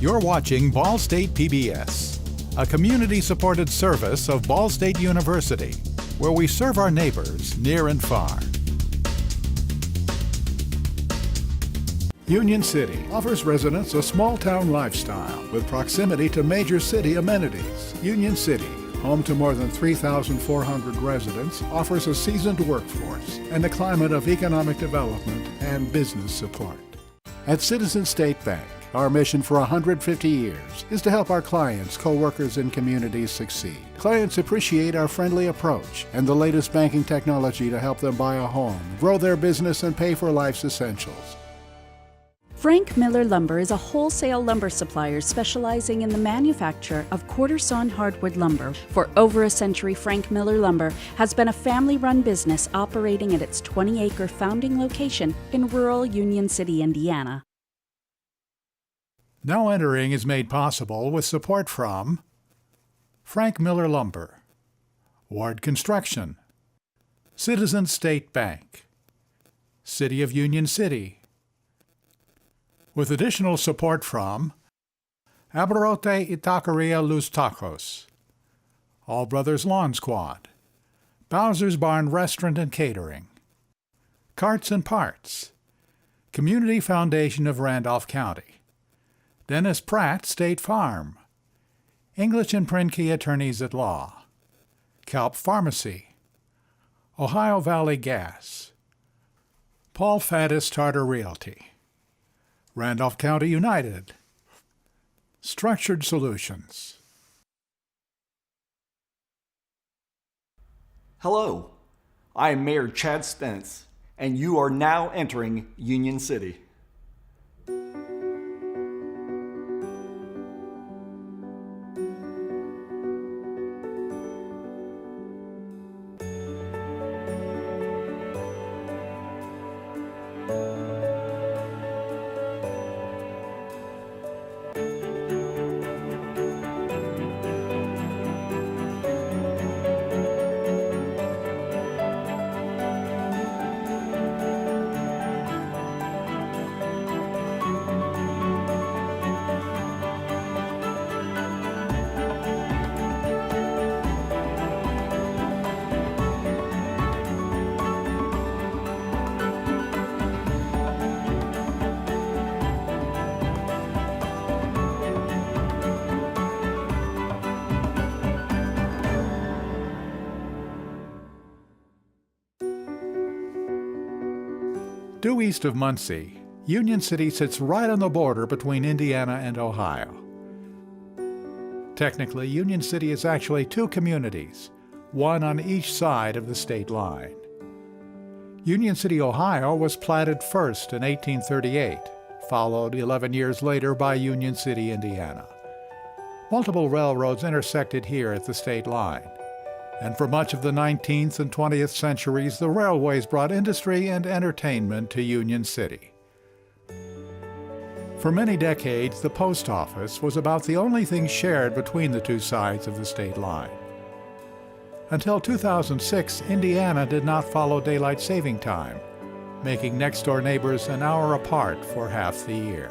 You're watching Ball State PBS, a community-supported service of Ball State University, where we serve our neighbors near and far. Union City offers residents a small-town lifestyle with proximity to major city amenities. Union City, home to more than 3,400 residents, offers a seasoned workforce and a climate of economic development and business support. At Citizen State Bank, our mission for 150 years is to help our clients, co-workers, and communities succeed. Clients appreciate our friendly approach and the latest banking technology to help them buy a home, grow their business, and pay for life's essentials. Frank Miller Lumber is a wholesale lumber supplier specializing in the manufacture of quarter-sawn hardwood lumber. For over a century, Frank Miller Lumber has been a family-run business operating at its 20-acre founding location in rural Union City, Indiana. Now Entering is made possible with support from Frank Miller Lumber, Ward Construction, Citizen State Bank, City of Union City, with additional support from Abarote y Taqueria Los Tacos, All Brothers Lawn Squad, Bowser's Barn Restaurant and Catering, Carts and Parts, Community Foundation of Randolph County, Dennis Pratt State Farm, English and Prentke Attorneys at Law, Calp Pharmacy, Ohio Valley Gas, Paul Faddis Tartar Realty, Randolph County United, Structured Solutions. Hello, I am Mayor Chad Spence, and you are now entering Union City. Due east of Muncie, Union City sits right on the border between Indiana and Ohio. Technically, Union City is actually two communities, one on each side of the state line. Union City, Ohio was platted first in 1838, followed 11 years later by Union City, Indiana. Multiple railroads intersected here at the state line. And for much of the 19th and 20th centuries, the railways brought industry and entertainment to Union City. For many decades, the post office was about the only thing shared between the two sides of the state line. Until 2006, Indiana did not follow daylight saving time, making next-door neighbors an hour apart for half the year.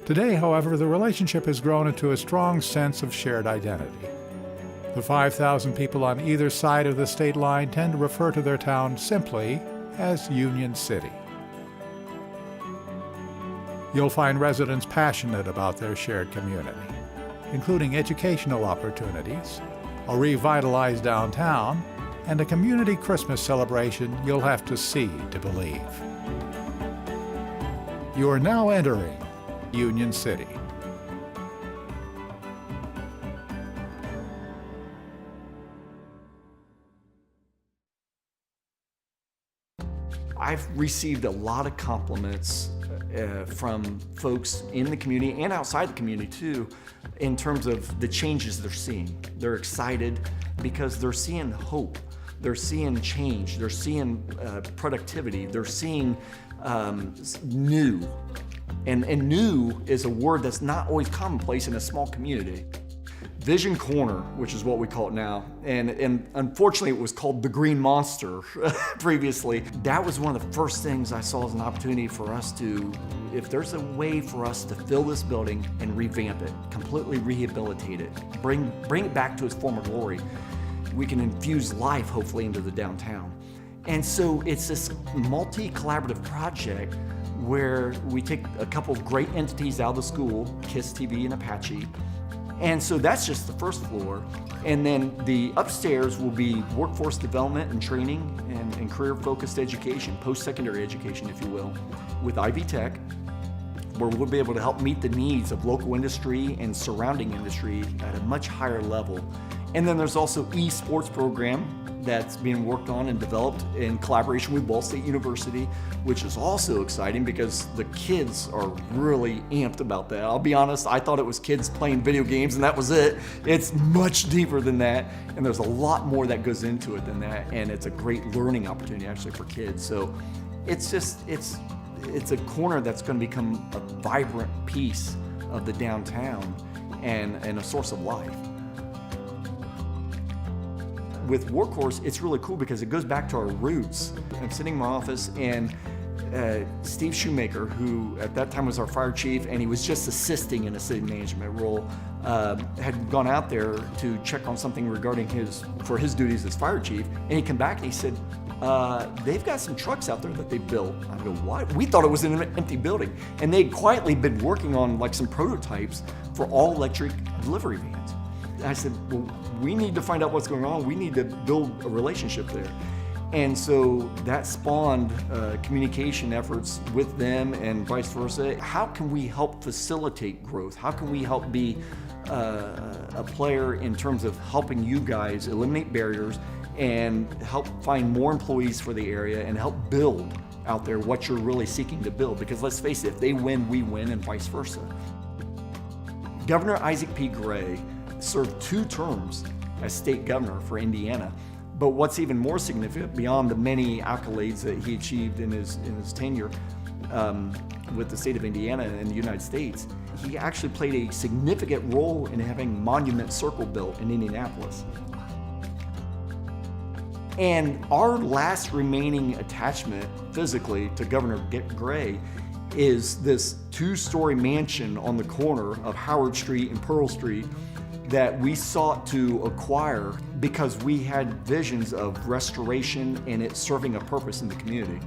Today, however, the relationship has grown into a strong sense of shared identity. The 5,000 people on either side of the state line tend to refer to their town simply as Union City. You'll find residents passionate about their shared community, including educational opportunities, a revitalized downtown, and a community Christmas celebration you'll have to see to believe. You are now entering Union City. I've received a lot of compliments from folks in the community and outside the community too, in terms of the changes they're seeing. They're excited because they're seeing hope. They're seeing change. They're seeing productivity. They're seeing new. And new is a word that's not always commonplace in a small community. Vision Corner, which is what we call it now, and unfortunately it was called the Green Monster previously. That was one of the first things I saw as an opportunity for us to, if there's a way for us to fill this building and revamp it, completely rehabilitate it, bring it back to its former glory, we can infuse life hopefully into the downtown. And so it's this multi-collaborative project where we take a couple of great entities out of the school, KISS TV and Apache. And so that's just the first floor. And then the upstairs will be workforce development and training and career-focused education, post-secondary education, if you will, with Ivy Tech, where we'll be able to help meet the needs of local industry and surrounding industry at a much higher level. And then there's also esports program that's being worked on and developed in collaboration with Ball State University, which is also exciting because the kids are really amped about that. I'll be honest, I thought it was kids playing video games and that was it. It's much deeper than that, and there's a lot more that goes into it than that, and it's a great learning opportunity actually for kids. So it's a corner that's going to become a vibrant piece of the downtown and a source of life. With Workhorse, it's really cool because it goes back to our roots. I'm sitting in my office and Steve Shoemaker, who at that time was our fire chief, and he was just assisting in a city management role, had gone out there to check on something regarding his duties as fire chief, and he came back and he said, they've got some trucks out there that they built. I go, what? We thought it was an empty building. And they'd quietly been working on like some prototypes for all electric delivery vans. And I said, well, we need to find out what's going on. We need to build a relationship there. And so that spawned communication efforts with them and vice versa. How can we help facilitate growth? How can we help be a player in terms of helping you guys eliminate barriers and help find more employees for the area and help build out there what you're really seeking to build? Because let's face it, if they win, we win, and vice versa. Governor Isaac P. Gray served 2 terms as state governor for Indiana. But what's even more significant, beyond the many accolades that he achieved in his tenure with the state of Indiana and the United States, he actually played a significant role in having Monument Circle built in Indianapolis. And our last remaining attachment physically to Governor Gray is this 2-story mansion on the corner of Howard Street and Pearl Street that we sought to acquire because we had visions of restoration and it serving a purpose in the community.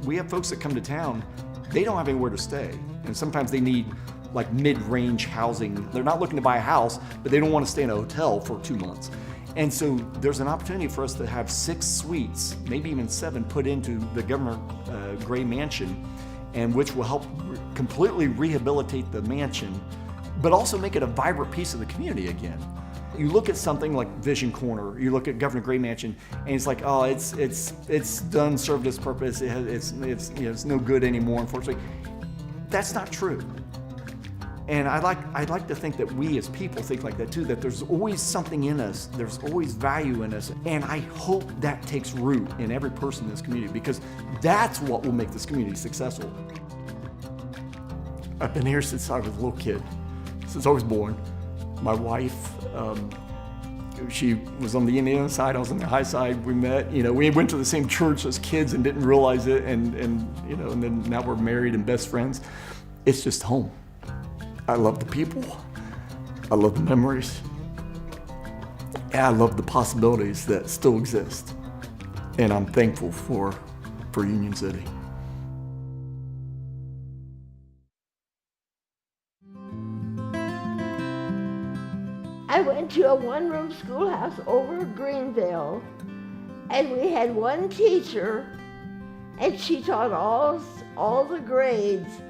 We have folks that come to town, they don't have anywhere to stay, and sometimes they need like mid-range housing. They're not looking to buy a house, but they don't want to stay in a hotel for 2 months. And so there's an opportunity for us to have 6 suites, maybe even 7, put into the Governor Gray Mansion, and which will help completely rehabilitate the mansion, but also make it a vibrant piece of the community again. You look at something like Vision Corner, you look at Governor Gray Mansion, and it's like, oh, it's done served its purpose. It's no good anymore, unfortunately. That's not true. And I'd like to think that we as people think like that too, that there's always something in us, there's always value in us, and I hope that takes root in every person in this community, because that's what will make this community successful. I've been here since I was a little kid, since I was born. My wife, she was on the Indiana side, I was on the high side. We met, we went to the same church as kids and didn't realize it, and then now we're married and best friends. It's just home. I love the people, I love the memories, and I love the possibilities that still exist. And I'm thankful for Union City. I went to a one-room schoolhouse over Greenville, and we had one teacher, and she taught all the grades.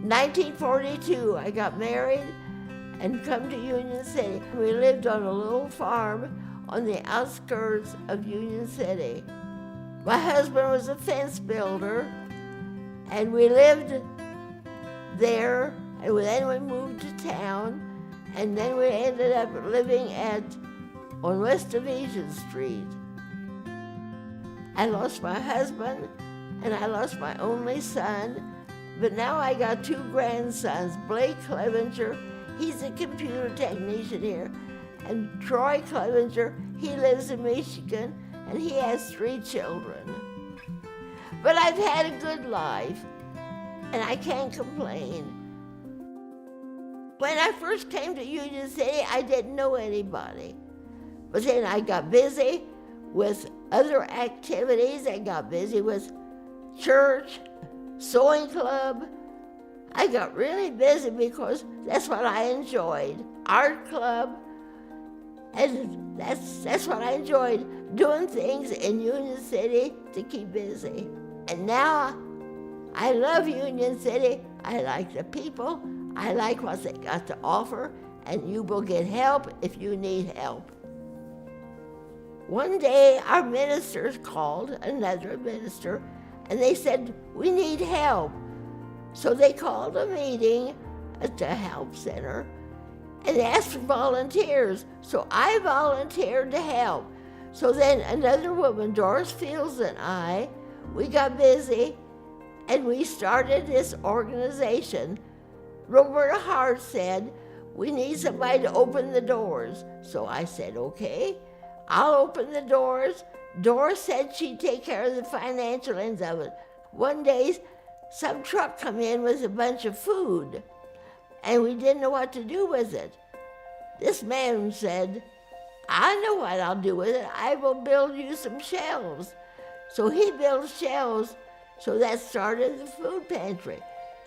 1942, I got married and come to Union City. We lived on a little farm on the outskirts of Union City. My husband was a fence builder, and we lived there, and then we moved to town, and then we ended up living on West Division Street. I lost my husband, and I lost my only son, but now I got 2 grandsons, Blake Clevenger He's a computer technician here. And Troy Clevenger, he lives in Michigan, and he has 3 children. But I've had a good life, and I can't complain. When I first came to Union City, I didn't know anybody. But then I got busy with other activities. I got busy with church, sewing club. I got really busy because that's what I enjoyed. Art club. And that's what I enjoyed, doing things in Union City to keep busy. And now I love Union City. I like the people. I like what they got to offer, and you will get help if you need help. One day our ministers called, another minister, and they said, we need help. So they called a meeting at the help center and asked for volunteers. So I volunteered to help. So then another woman, Doris Fields, and I, we got busy and we started this organization. Roberta Hart said, we need somebody to open the doors. So I said, okay, I'll open the doors. Doris said she'd take care of the financial ends of it. One day, some truck come in with a bunch of food, and we didn't know what to do with it. This man said, I know what I'll do with it. I will build you some shelves. So he built shelves, so that started the food pantry.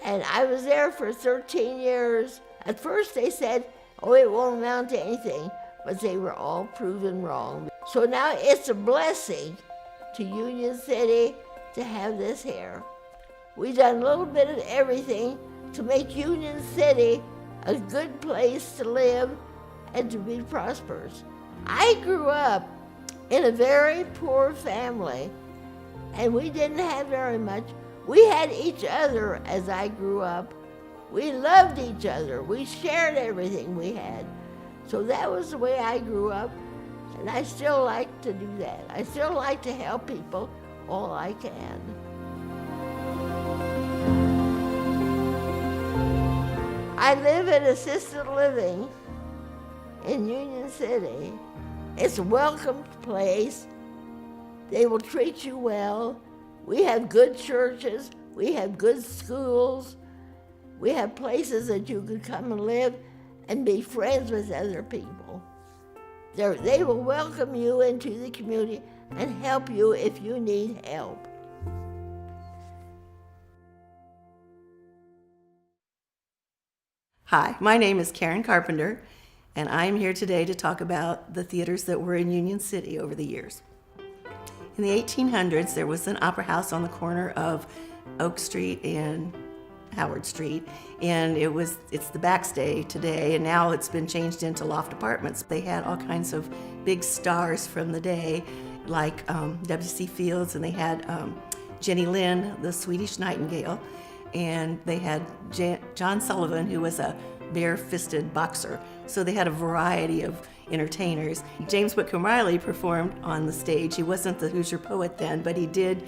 And I was there for 13 years. At first they said, oh, it won't amount to anything, but they were all proven wrong. So now it's a blessing to Union City to have this here. We've done a little bit of everything to make Union City a good place to live and to be prosperous. I grew up in a very poor family, and we didn't have very much. We had each other as I grew up. We loved each other. We shared everything we had. So that was the way I grew up, and I still like to do that. I still like to help people all I can. I live in assisted living in Union City. It's a welcome place. They will treat you well. We have good churches. We have good schools. We have places that you can come and live and be friends with other people. They will welcome you into the community and help you if you need help. Hi, my name is Karen Carpenter, and I'm here today to talk about the theaters that were in Union City over the years. In the 1800s, there was an opera house on the corner of Oak Street and Howard Street, and it's the Backstay today, and now it's been changed into loft apartments. They had all kinds of big stars from the day, like W.C. Fields, and they had Jenny Lind, the Swedish Nightingale, and they had John Sullivan, who was a bare-fisted boxer. So they had a variety of entertainers. James Whitcomb Riley performed on the stage. He wasn't the Hoosier poet then, but he did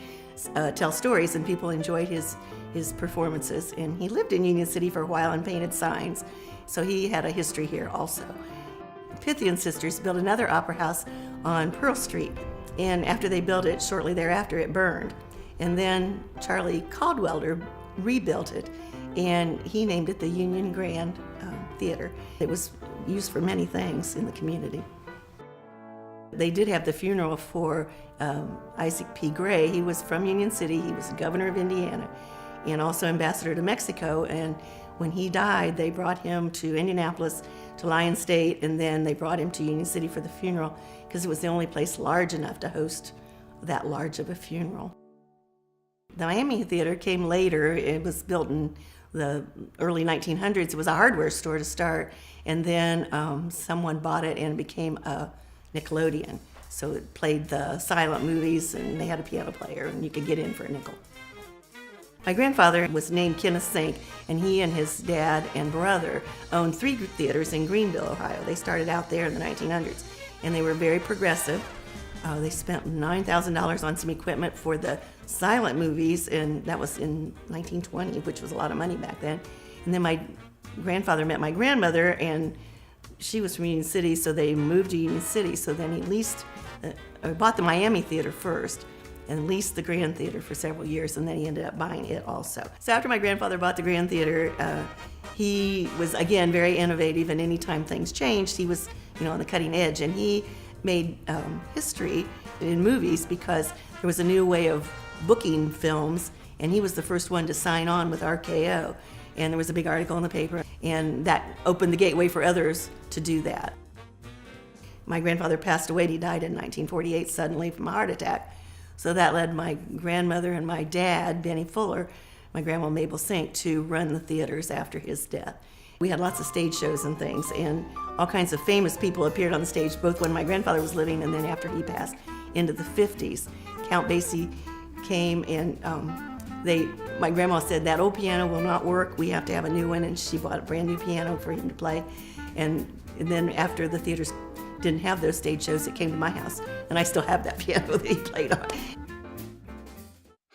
tell stories, and people enjoyed his performances. And he lived in Union City for a while and painted signs, so he had a history here also. Pythian sisters built another opera house on Pearl Street, and after they built it, shortly thereafter, it burned. And then Charlie Caldwell rebuilt it, and he named it the Union Grand Theater. It was used for many things in the community. They did have the funeral for Isaac P. Gray. He was from Union City. He was governor of Indiana and also ambassador to Mexico. And when he died, they brought him to Indianapolis, to Lyon State, and then they brought him to Union City for the funeral because it was the only place large enough to host that large of a funeral. The Miami Theater came later. It was built in the early 1900s. It was a hardware store to start, and then someone bought it and it became a Nickelodeon. So it played the silent movies, and they had a piano player, and you could get in for a nickel. My grandfather was named Kenneth Sink, and he and his dad and brother owned 3 theaters in Greenville, Ohio. They started out there in the 1900s, and they were very progressive. They spent $9,000 on some equipment for the silent movies, and that was in 1920, which was a lot of money back then. And then my grandfather met my grandmother, and she was from Union City, so they moved to Union City. So then he leased, bought the Miami Theater first, and leased the Grand Theater for several years, and then he ended up buying it also. So after my grandfather bought the Grand Theater, he was, again, very innovative, and anytime things changed, he was, on the cutting edge, and he made history in movies because there was a new way of booking films, and he was the first one to sign on with RKO, and there was a big article in the paper, and that opened the gateway for others to do that. My grandfather passed away, he died in 1948 suddenly from a heart attack. So that led my grandmother and my dad, Benny Fuller, my grandma Mabel Sink, to run the theaters after his death. We had lots of stage shows and things, and all kinds of famous people appeared on the stage, both when my grandfather was living and then after he passed into the 50s. Count Basie came, and my grandma said, that old piano will not work, we have to have a new one, and she bought a brand new piano for him to play. And then after the theaters didn't have those stage shows, it came to my house, and I still have that piano that he played on.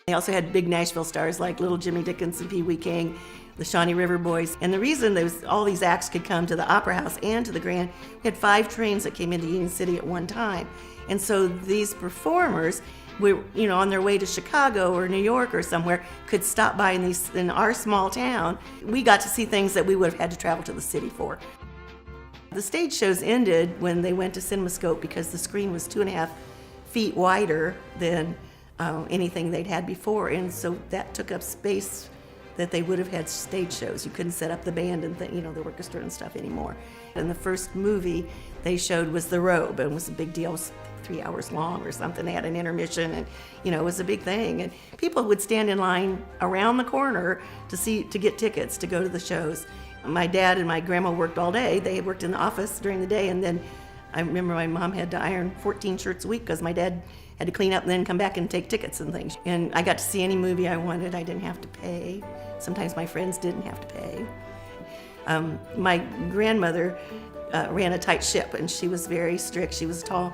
They also had big Nashville stars like Little Jimmy Dickens and Pee Wee King, the Shawnee River Boys. And the reason all these acts could come to the Opera House and to the Grand, we had 5 trains that came into Union City at one time. And so these performers were, on their way to Chicago or New York or somewhere, could stop by in our small town. We got to see things that we would have had to travel to the city for. The stage shows ended when they went to CinemaScope because the screen was 2.5 feet wider than anything they'd had before, and so that took up space that they would have had stage shows. You couldn't set up the band and the orchestra and stuff anymore. And the first movie they showed was The Robe, and it was a big deal. It was 3 hours long or something. They had an intermission, and it was a big thing. And people would stand in line around the corner to get tickets to go to the shows. My dad and my grandma worked all day. They had worked in the office during the day, and then I remember my mom had to iron 14 shirts a week because my dad had to clean up and then come back and take tickets and things. And I got to see any movie I wanted. I didn't have to pay. Sometimes my friends didn't have to pay. My grandmother ran a tight ship, and she was very strict. She was a tall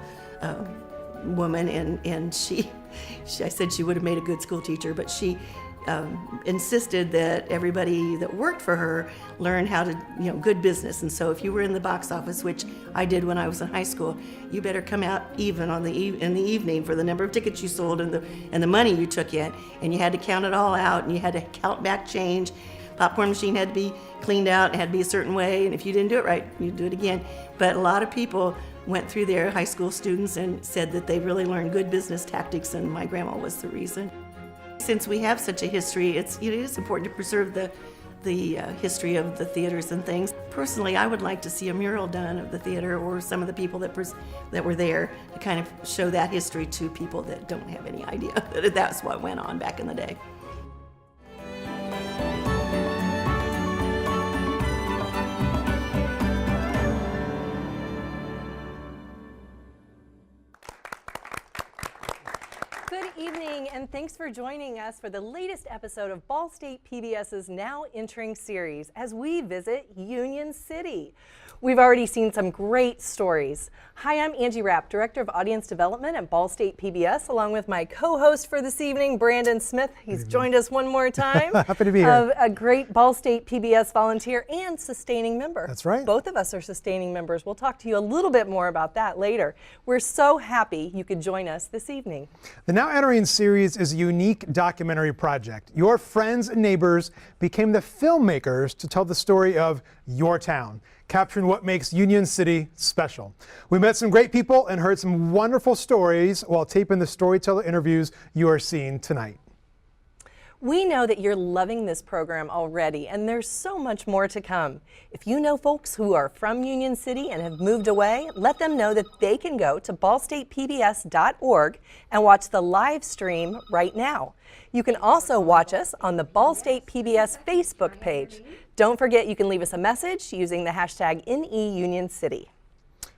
woman, and I said she would have made a good school teacher, but she insisted that everybody that worked for her learn how to, good business. And so if you were in the box office, which I did when I was in high school, you better come out even in the evening for the number of tickets you sold and the money you took in. And you had to count it all out, and you had to count back change. Popcorn machine had to be cleaned out, it had to be a certain way, and if you didn't do it right, you'd do it again. But a lot of people went through there, high school students, and said that they really learned good business tactics, and my grandma was the reason. Since we have such a history, it is important to preserve the history of the theaters and things. Personally, I would like to see a mural done of the theater or some of the people that were there to kind of show that history to people that don't have any idea that that's what went on back in the day. Good evening, and thanks for joining us for the latest episode of Ball State PBS's Now Entering series as we visit Union City. We've already seen some great stories. Hi, I'm Angie Rapp, Director of Audience Development at Ball State PBS, along with my co-host for this evening, Brandon Smith. He's joined us one more time. Happy to be here. A great Ball State PBS volunteer and sustaining member. That's right. Both of us are sustaining members. We'll talk to you a little bit more about that later. We're so happy you could join us this evening. The Now Entering series is a unique documentary project. Your friends and neighbors became the filmmakers to tell the story of your town, capturing what makes Union City special. We met some great people and heard some wonderful stories while taping the storyteller interviews you are seeing tonight. We know that you're loving this program already, and there's so much more to come. If you know folks who are from Union City and have moved away, let them know that they can go to ballstatepbs.org and watch the live stream right now. You can also watch us on the Ball State PBS Facebook page. Don't forget you can leave us a message using the hashtag #NEUnionCity.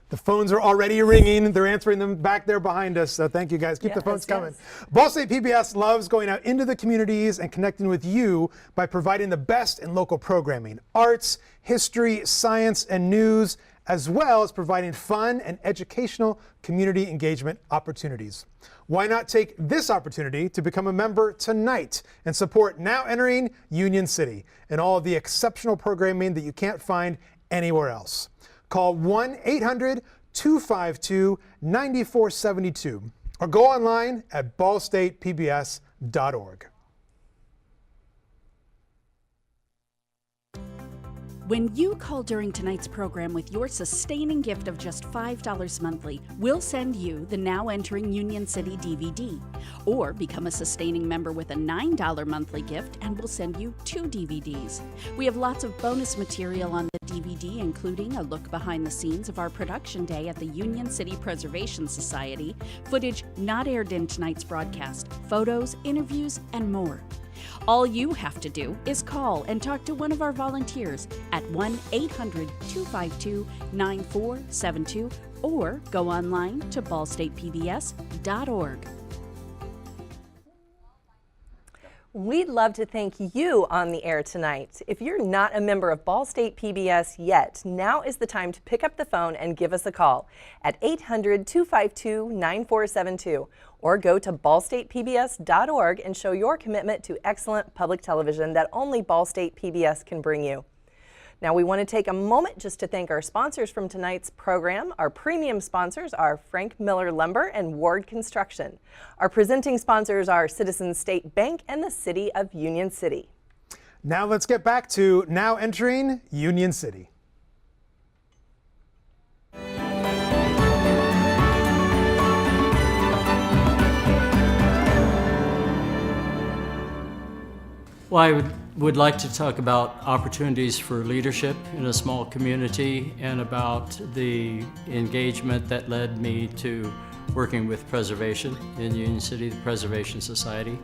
The phones are already ringing. They're answering them back there behind us. So thank you guys. Keep the phones coming. Ball State PBS loves going out into the communities and connecting with you by providing the best in local programming, arts, history, science, and news, as well as providing fun and educational community engagement opportunities. Why not take this opportunity to become a member tonight and support Now Entering Union City and all of the exceptional programming that you can't find anywhere else? Call 1-800-252-9472 or go online at ballstatepbs.org. When you call during tonight's program with your sustaining gift of just $5 monthly, we'll send you the Now Entering Union City DVD. Or become a sustaining member with a $9 monthly gift and we'll send you 2 DVDs. We have lots of bonus material on the DVD, including a look behind the scenes of our production day at the Union City Preservation Society, footage not aired in tonight's broadcast, photos, interviews, and more. All you have to do is call and talk to one of our volunteers at 1-800-252-9472 or go online to ballstatepbs.org. We'd love to thank you on the air tonight. If you're not a member of Ball State PBS yet, now is the time to pick up the phone and give us a call at 800-252-9472 or go to ballstatepbs.org and show your commitment to excellent public television that only Ball State PBS can bring you. Now we want to take a moment just to thank our sponsors from tonight's program. Our premium sponsors are Frank Miller Lumber and Ward Construction. Our presenting sponsors are Citizens State Bank and the City of Union City. Now let's get back to Now Entering Union City. Well, I would like to talk about opportunities for leadership in a small community and about the engagement that led me to working with preservation in Union City, the Preservation Society.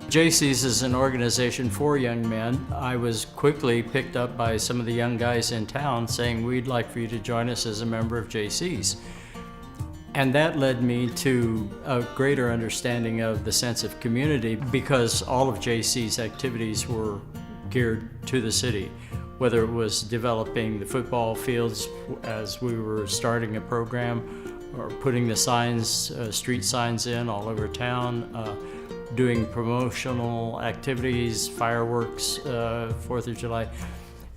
JC's is an organization for young men. I was quickly picked up by some of the young guys in town saying, we'd like for you to join us as a member of JC's. And that led me to a greater understanding of the sense of community because all of JC's activities were geared to the city, whether it was developing the football fields as we were starting a program or putting the signs, street signs in all over town, doing promotional activities, fireworks, 4th of July,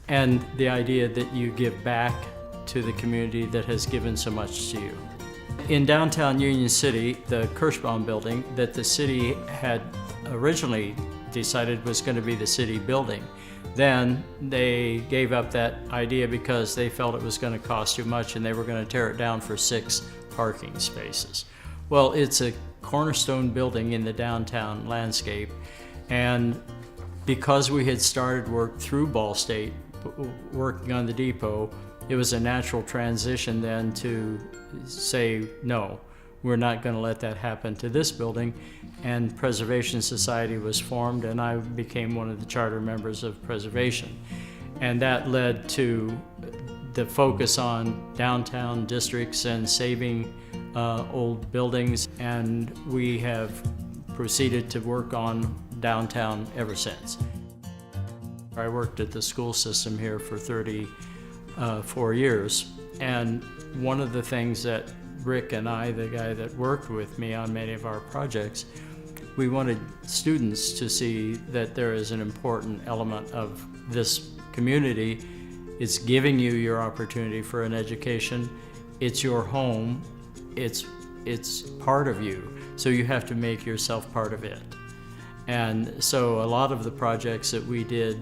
and the idea that you give back to the community that has given so much to you. In downtown Union City, the Kirschbaum building that the city had originally decided was going to be the city building. Then they gave up that idea because they felt it was going to cost too much and they were going to tear it down for 6 parking spaces. Well, it's a cornerstone building in the downtown landscape, and because we had started work through Ball State, working on the depot, it was a natural transition then to say, no, we're not going to let that happen to this building. And Preservation Society was formed, and I became one of the charter members of Preservation. And that led to the focus on downtown districts and saving old buildings. And we have proceeded to work on downtown ever since. I worked at the school system here for 34 years. And one of the things that Rick and I, the guy that worked with me on many of our projects, we wanted students to see that there is an important element of this community. It's giving you your opportunity for an education. It's your home. It's part of you. So you have to make yourself part of it. And so a lot of the projects that we did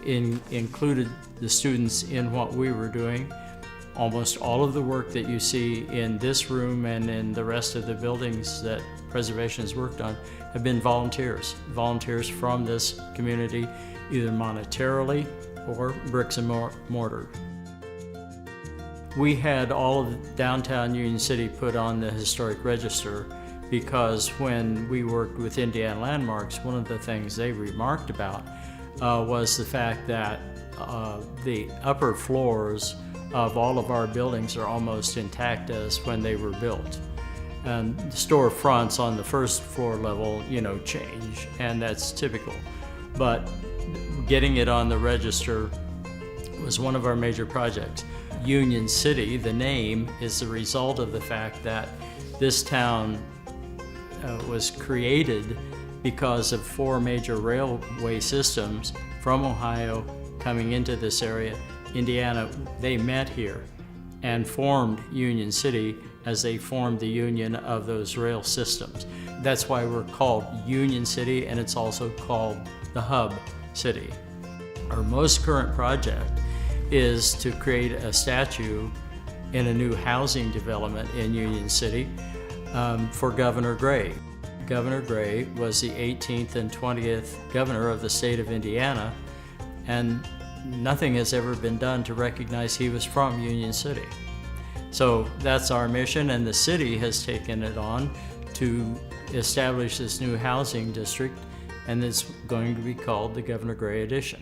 included the students in what we were doing. Almost all of the work that you see in this room and in the rest of the buildings that Preservation has worked on have been volunteers from this community, either monetarily or bricks and mortar. We had all of downtown Union City put on the historic register because when we worked with Indiana Landmarks, one of the things they remarked about was the fact that the upper floors of all of our buildings are almost intact as when they were built. And storefronts on the first floor level, change, and that's typical. But getting it on the register was one of our major projects. Union City, the name, is the result of the fact that this town was created because of 4 major railway systems from Ohio coming into this area. Indiana, they met here and formed Union City as they formed the union of those rail systems. That's why we're called Union City, and it's also called the Hub City. Our most current project is to create a statue in a new housing development in Union City for Governor Gray. Governor Gray was the 18th and 20th governor of the state of Indiana, and nothing has ever been done to recognize he was from Union City. So that's our mission, and the city has taken it on to establish this new housing district, and it's going to be called the Governor Gray Edition.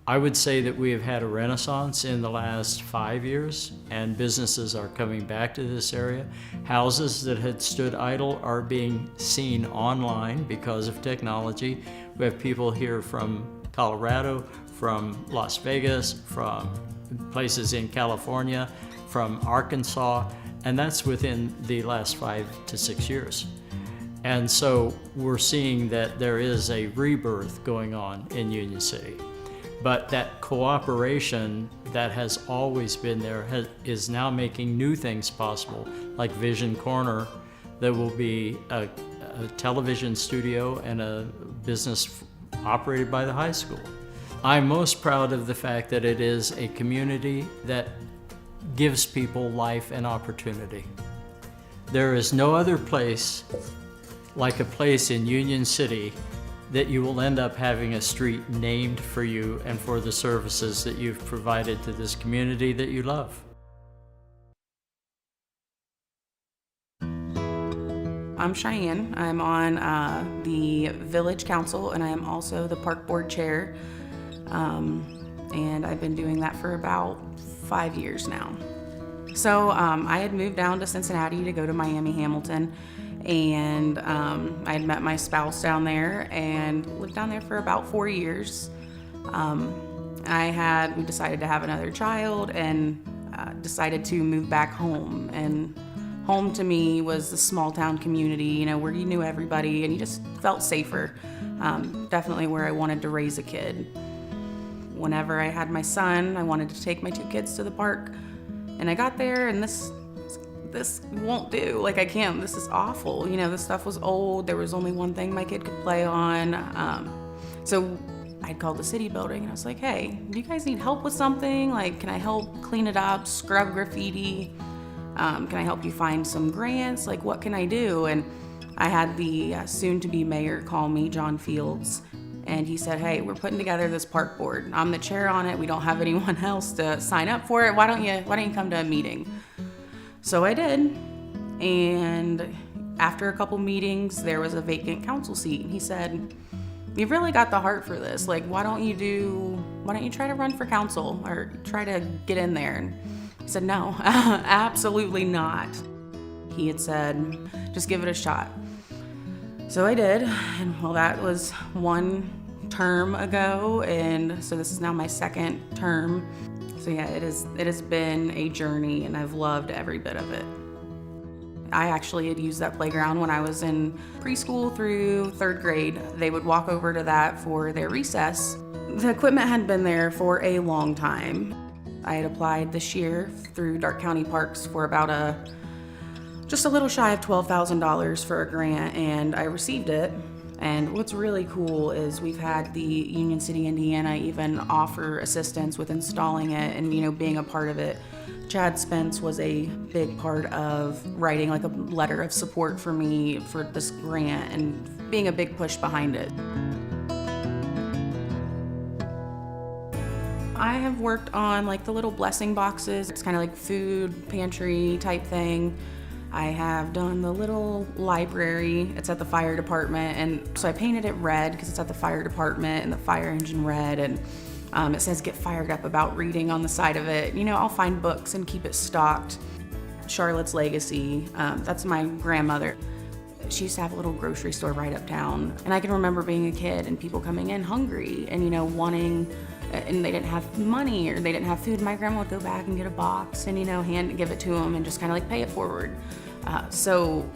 I would say that we have had a renaissance in the last 5 years, and businesses are coming back to this area. Houses that had stood idle are being seen online because of technology. We have people here from Colorado, from Las Vegas, from places in California, from Arkansas, and that's within the last 5 to 6 years. And so we're seeing that there is a rebirth going on in Union City. But that cooperation that has always been there is now making new things possible, like Vision Corner, that will be a television studio and a business operated by the high school. I'm most proud of the fact that it is a community that gives people life and opportunity. There is no other place like a place in Union City that you will end up having a street named for you and for the services that you've provided to this community that you love. I'm Cheyenne. I'm on the Village Council, and I am also the Park Board Chair. And I've been doing that for about 5 years now. So I had moved down to Cincinnati to go to Miami Hamilton, and I had met my spouse down there and lived down there for about 4 years. We decided to have another child and decided to move back home. And home to me was the small town community, you know, where you knew everybody and you just felt safer. Definitely where I wanted to raise a kid. Whenever I had my son, I wanted to take my 2 kids to the park, and I got there and this won't do. Like, I can't, this is awful. You know, this stuff was old. There was only one thing my kid could play on. So I'd called the city building and I was like, hey, do you guys need help with something? Like, can I help clean it up, scrub graffiti? Can I help you find some grants? Like, what can I do? And I had the soon-to-be mayor call me, John Fields, and he said, hey, we're putting together this park board. I'm the chair on it. We don't have anyone else to sign up for it. Why don't you come to a meeting? So I did, and after a couple meetings, there was a vacant council seat. He said, you've really got the heart for this. Like, why don't you try to run for council or try to get in there? And I said, no, absolutely not. He had said, just give it a shot. So I did, and well, that was 1 term ago, and so this is now my 2nd term. So yeah, it has been a journey, and I've loved every bit of it. I actually had used that playground when I was in preschool through 3rd grade. They would walk over to that for their recess. The equipment hadn't been there for a long time. I had applied this year through Dark County Parks for about just a little shy of $12,000 for a grant, and I received it. And what's really cool is we've had the Union City, Indiana even offer assistance with installing it and, you know, being a part of it. Chad Spence was a big part of writing like a letter of support for me for this grant and being a big push behind it. I have worked on like the little blessing boxes. It's kind of like food pantry type thing. I have done the little library. It's at the fire department, and so I painted it red because it's at the fire department and the fire engine red, and it says get fired up about reading on the side of it. You know, I'll find books and keep it stocked. Charlotte's Legacy, that's my grandmother. She used to have a little grocery store right uptown, and I can remember being a kid and people coming in hungry and, you know, wanting and they didn't have money or they didn't have food, my grandma would go back and get a box and, give it to them and just kind of like pay it forward. So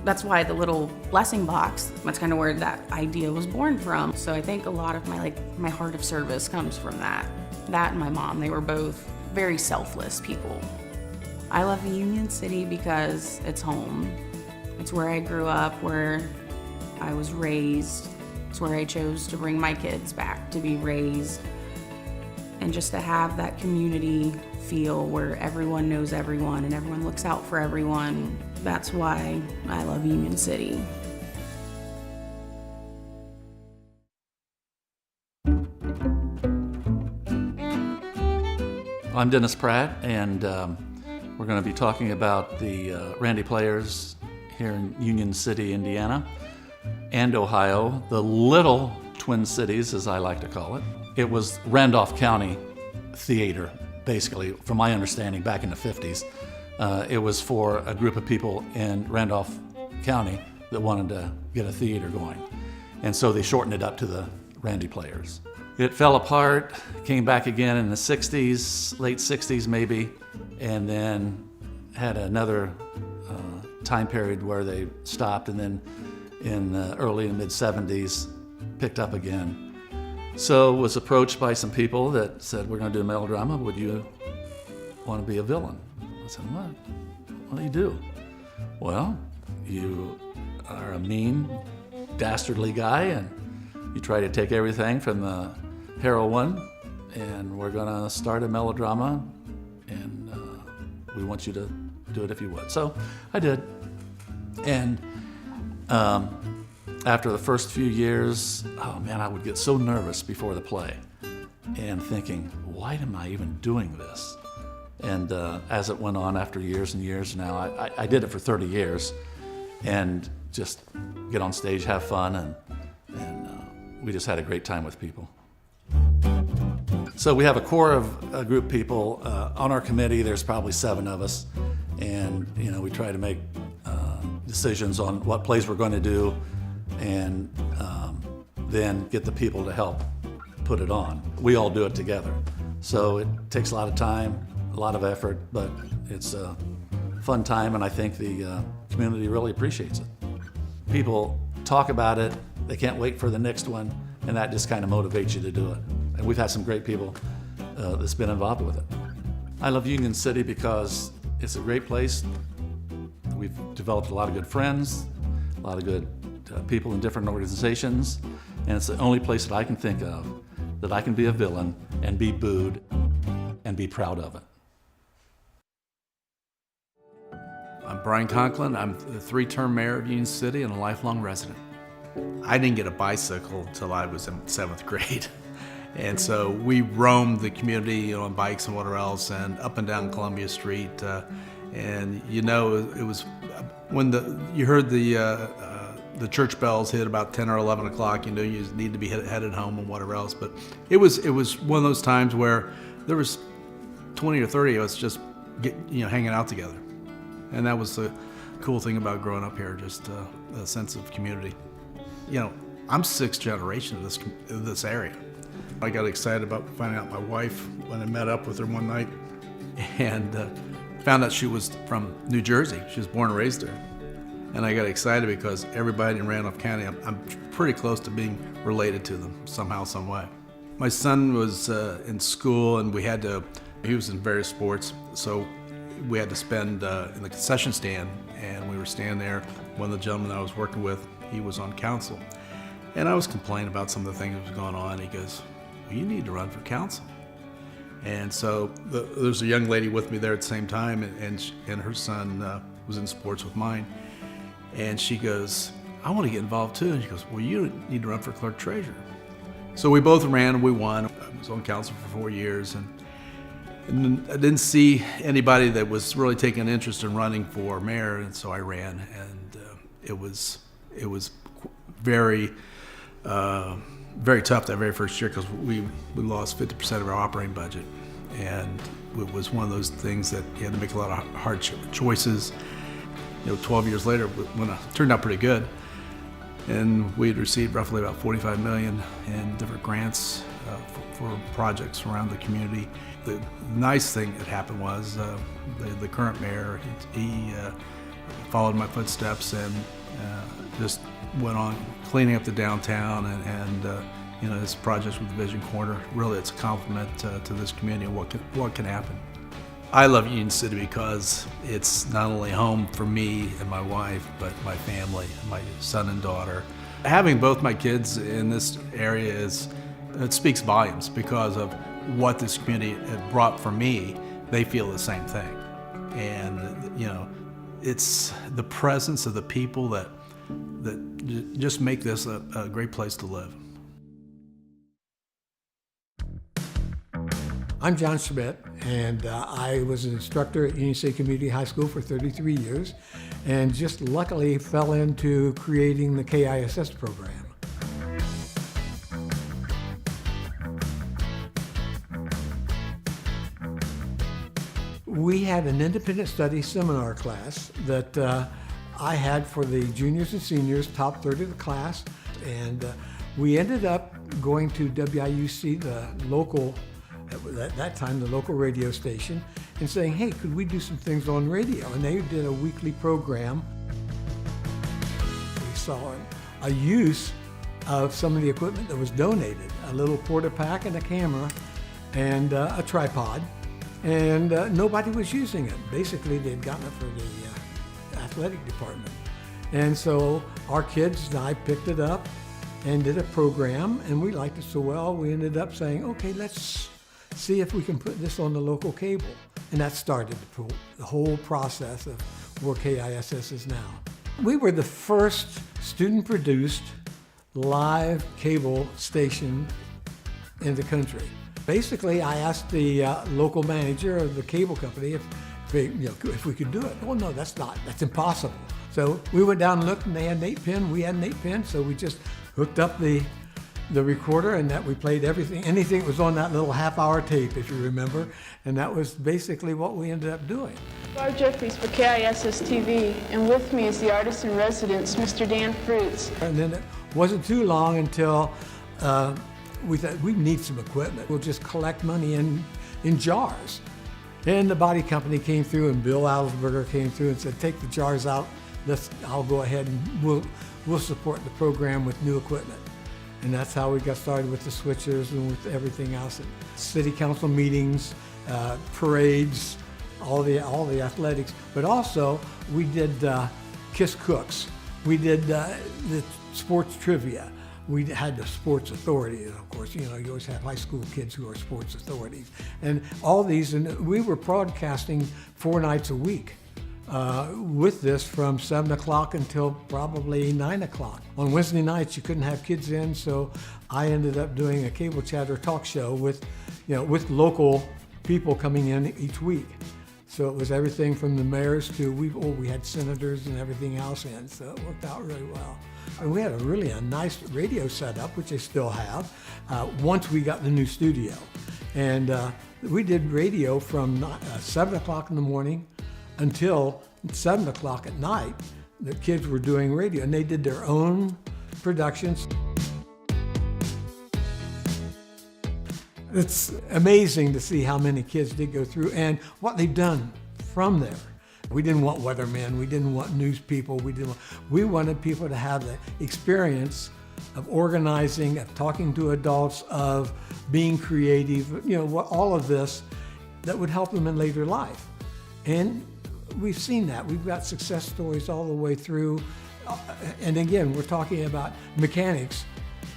that's why the little blessing box, that's kind of where that idea was born from. So I think a lot of my heart of service comes from that. That and my mom, they were both very selfless people. I love Union City because it's home. It's where I grew up, where I was raised. It's where I chose to bring my kids back to be raised. And just to have that community feel where everyone knows everyone and everyone looks out for everyone. That's why I love Union City. I'm Dennis Pratt, and we're going to be talking about the Randolph Players here in Union City, Indiana, and Ohio, the little Twin Cities, as I like to call it. It was Randolph County theater, basically, from my understanding, back in the 50s. It was for a group of people in Randolph County that wanted to get a theater going. And so they shortened it up to the Randy Players. It fell apart, came back again in the 60s, late 60s maybe, and then had another time period where they stopped, and then in the early and mid 70s picked up again. So was approached by some people that said, we're going to do a melodrama, would you want to be a villain? I said, what do you do? Well, you are a mean, dastardly guy, and you try to take everything from the heroine, and we're going to start a melodrama, and we want you to do it if you would. So I did. And after the first few years, oh man, I would get so nervous before the play and thinking, why am I even doing this? And as it went on after years and years now, I did it for 30 years and just get on stage, have fun, and we just had a great time with people. So we have a core of a group of people. On our committee, there's probably 7 of us, and we try to make decisions on what plays we're going to do, and then get the people to help put it on. We all do it together. So it takes a lot of time, a lot of effort, but it's a fun time, and I think the community really appreciates it. People talk about it, they can't wait for the next one, and that just kind of motivates you to do it. And we've had some great people that's been involved with it. I love Union City because it's a great place. We've developed a lot of good friends, a lot of good people in different organizations, and it's the only place that I can think of that I can be a villain and be booed and be proud of it. I'm Brian Conklin. I'm the 3-term mayor of Union City and a lifelong resident. I didn't get a bicycle until I was in 7th grade. And so we roamed the community on bikes and whatever else, and up and down Columbia Street. And it was when you heard the church bells hit about 10 or 11 o'clock, you need to be headed home and whatever else. But it was one of those times where there was 20 or 30 of us just hanging out together. And that was the cool thing about growing up here, just a sense of community. I'm 6th generation of this area. I got excited about finding out my wife when I met up with her one night, and found out she was from New Jersey. She was born and raised there. And I got excited because everybody in Randolph County, I'm pretty close to being related to them somehow, some way. My son was in school, and he was in various sports, so we had to spend in the concession stand, and we were standing there. One of the gentlemen I was working with, he was on council. And I was complaining about some of the things that was going on. He goes, well, you need to run for council. And so there's a young lady with me there at the same time, and her son was in sports with mine. And she goes, I want to get involved too. And she goes, well, you need to run for clerk treasurer. So we both ran and we won. I was on council for 4 years, and I didn't see anybody that was really taking an interest in running for mayor, and so I ran. And it was very tough that very first year, because we lost 50% of our operating budget, and it was one of those things that you had to make a lot of hard choices. 12 years later, when it turned out pretty good, and we had received roughly about $45 million in different grants for projects around the community. The nice thing that happened was the current mayor, he followed my footsteps and just went on cleaning up the downtown and you know, this project with the Vision Corner, really it's a compliment to this community and what can happen. I love Union City because it's not only home for me and my wife, but my family, my son and daughter. Having both my kids in this area it speaks volumes because of what this community had brought for me. They feel the same thing. And, you know, it's the presence of the people that just make this a great place to live. I'm John Schmidt, and I was an instructor at Union City Community High School for 33 years, and just luckily fell into creating the KISS program. We had an independent study seminar class that I had for the juniors and seniors, top third of the class, and we ended up going to WIUC, the local, at that time, the local radio station, and saying, hey, could we do some things on radio? And they did a weekly program. We saw a use of some of the equipment that was donated, a little porta pack and a camera and a tripod, and nobody was using it. Basically, they'd gotten it for the athletic department. And so our kids and I picked it up and did a program, and we liked it so well, we ended up saying, okay, let's see if we can put this on the local cable. And that started the whole process of where KISS is now. We were the first student-produced live cable station in the country. Basically, I asked the local manager of the cable company if we could do it. Oh no, that's impossible. So we went down and looked, and they had an 8-pin, we had an 8-pin, so we just hooked up the recorder, and that we played anything that was on that little half-hour tape, if you remember, and that was basically what we ended up doing. Barb Jeffries for KISS-TV, and with me is the artist-in-residence, Mr. Dan Fruits. And then it wasn't too long until we thought we need some equipment. We'll just collect money in jars. And the body company came through, and Bill Alsberger came through and said, take the jars out, I'll go ahead and we'll support the program with new equipment. And that's how we got started with the switchers and with everything else. At city council meetings, parades, all the athletics. But also, we did Kiss Cooks. We did the sports trivia. We had the sports authority, of course. You know, you always have high school kids who are sports authorities. And all these, and we were broadcasting 4 nights a week. With this from 7 o'clock until probably 9 o'clock. On Wednesday nights, you couldn't have kids in, so I ended up doing a cable chatter talk show with local people coming in each week. So it was everything from the mayors to, we had senators and everything else in, so it worked out really well. And we had a nice radio setup, which I still have, once we got the new studio. And we did radio from 7 o'clock in the morning until 7 o'clock at night. The kids were doing radio, and they did their own productions. It's amazing to see how many kids did go through and what they've done from there. We didn't want weathermen, we didn't want news people, we wanted people to have the experience of organizing, of talking to adults, of being creative, all of this that would help them in later life. And we've seen that. We've got success stories all the way through. And again, we're talking about mechanics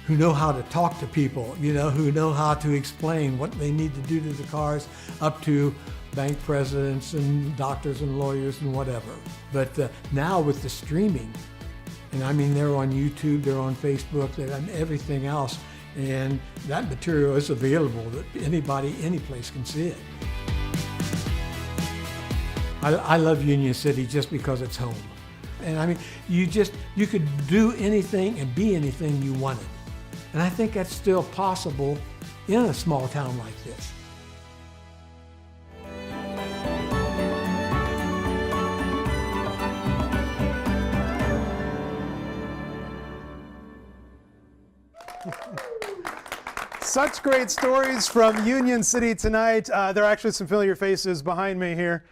who know how to talk to people, who know how to explain what they need to do to the cars, up to bank presidents and doctors and lawyers and whatever. But now with the streaming, and I mean, they're on YouTube, they're on Facebook, they're on everything else, and that material is available that anybody, any place can see it. I love Union City just because it's home. And I mean, you could do anything and be anything you wanted. And I think that's still possible in a small town like this. Such great stories from Union City tonight. There are actually some familiar faces behind me here.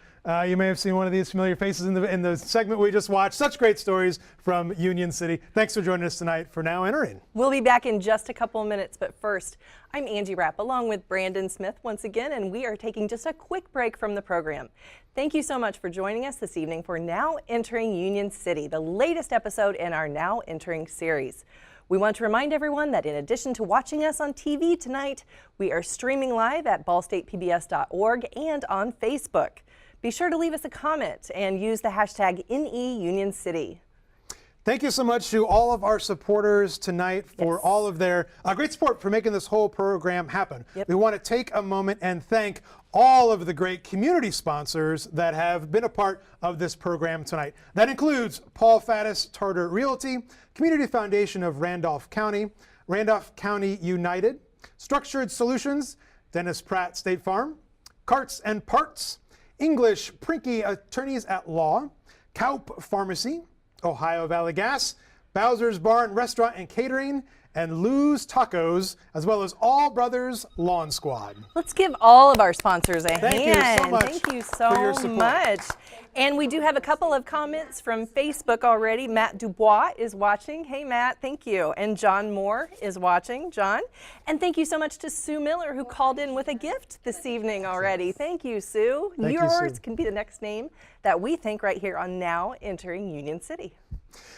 You may have seen one of these familiar faces in the segment we just watched. Such great stories from Union City. Thanks for joining us tonight for Now Entering. We'll be back in just a couple of minutes, but first, I'm Angie Rapp along with Brandon Smith once again, and we are taking just a quick break from the program. Thank you so much for joining us this evening for Now Entering Union City, the latest episode in our Now Entering series. We want to remind everyone that in addition to watching us on TV tonight, we are streaming live at ballstatepbs.org and on Facebook. Be sure to leave us a comment and use the hashtag #NEUnionCity. Thank you so much to all of our supporters tonight for all of their great support for making this whole program happen. We want to take a moment and thank all of the great community sponsors that have been a part of this program tonight. That includes Paul Faddis Tarter Realty, Community Foundation of Randolph County, Randolph County United, Structured Solutions, Dennis Pratt State Farm, Carts and Parts, English Prinky Attorneys at Law, Kaup Pharmacy, Ohio Valley Gas, Bowser's Barn Restaurant and Catering, and Lou's Tacos, as well as All Brothers Lawn Squad. Let's give all of our sponsors a hand. Thank you so much. Thank you so much. And we do have a couple of comments from Facebook already. Matt Dubois is watching. Hey, Matt, thank you. And John Moore is watching. John. And thank you so much to Sue Miller, who called in with a gift this evening already. Thank you, Sue. Yours can be the next name that we think right here on Now Entering Union City.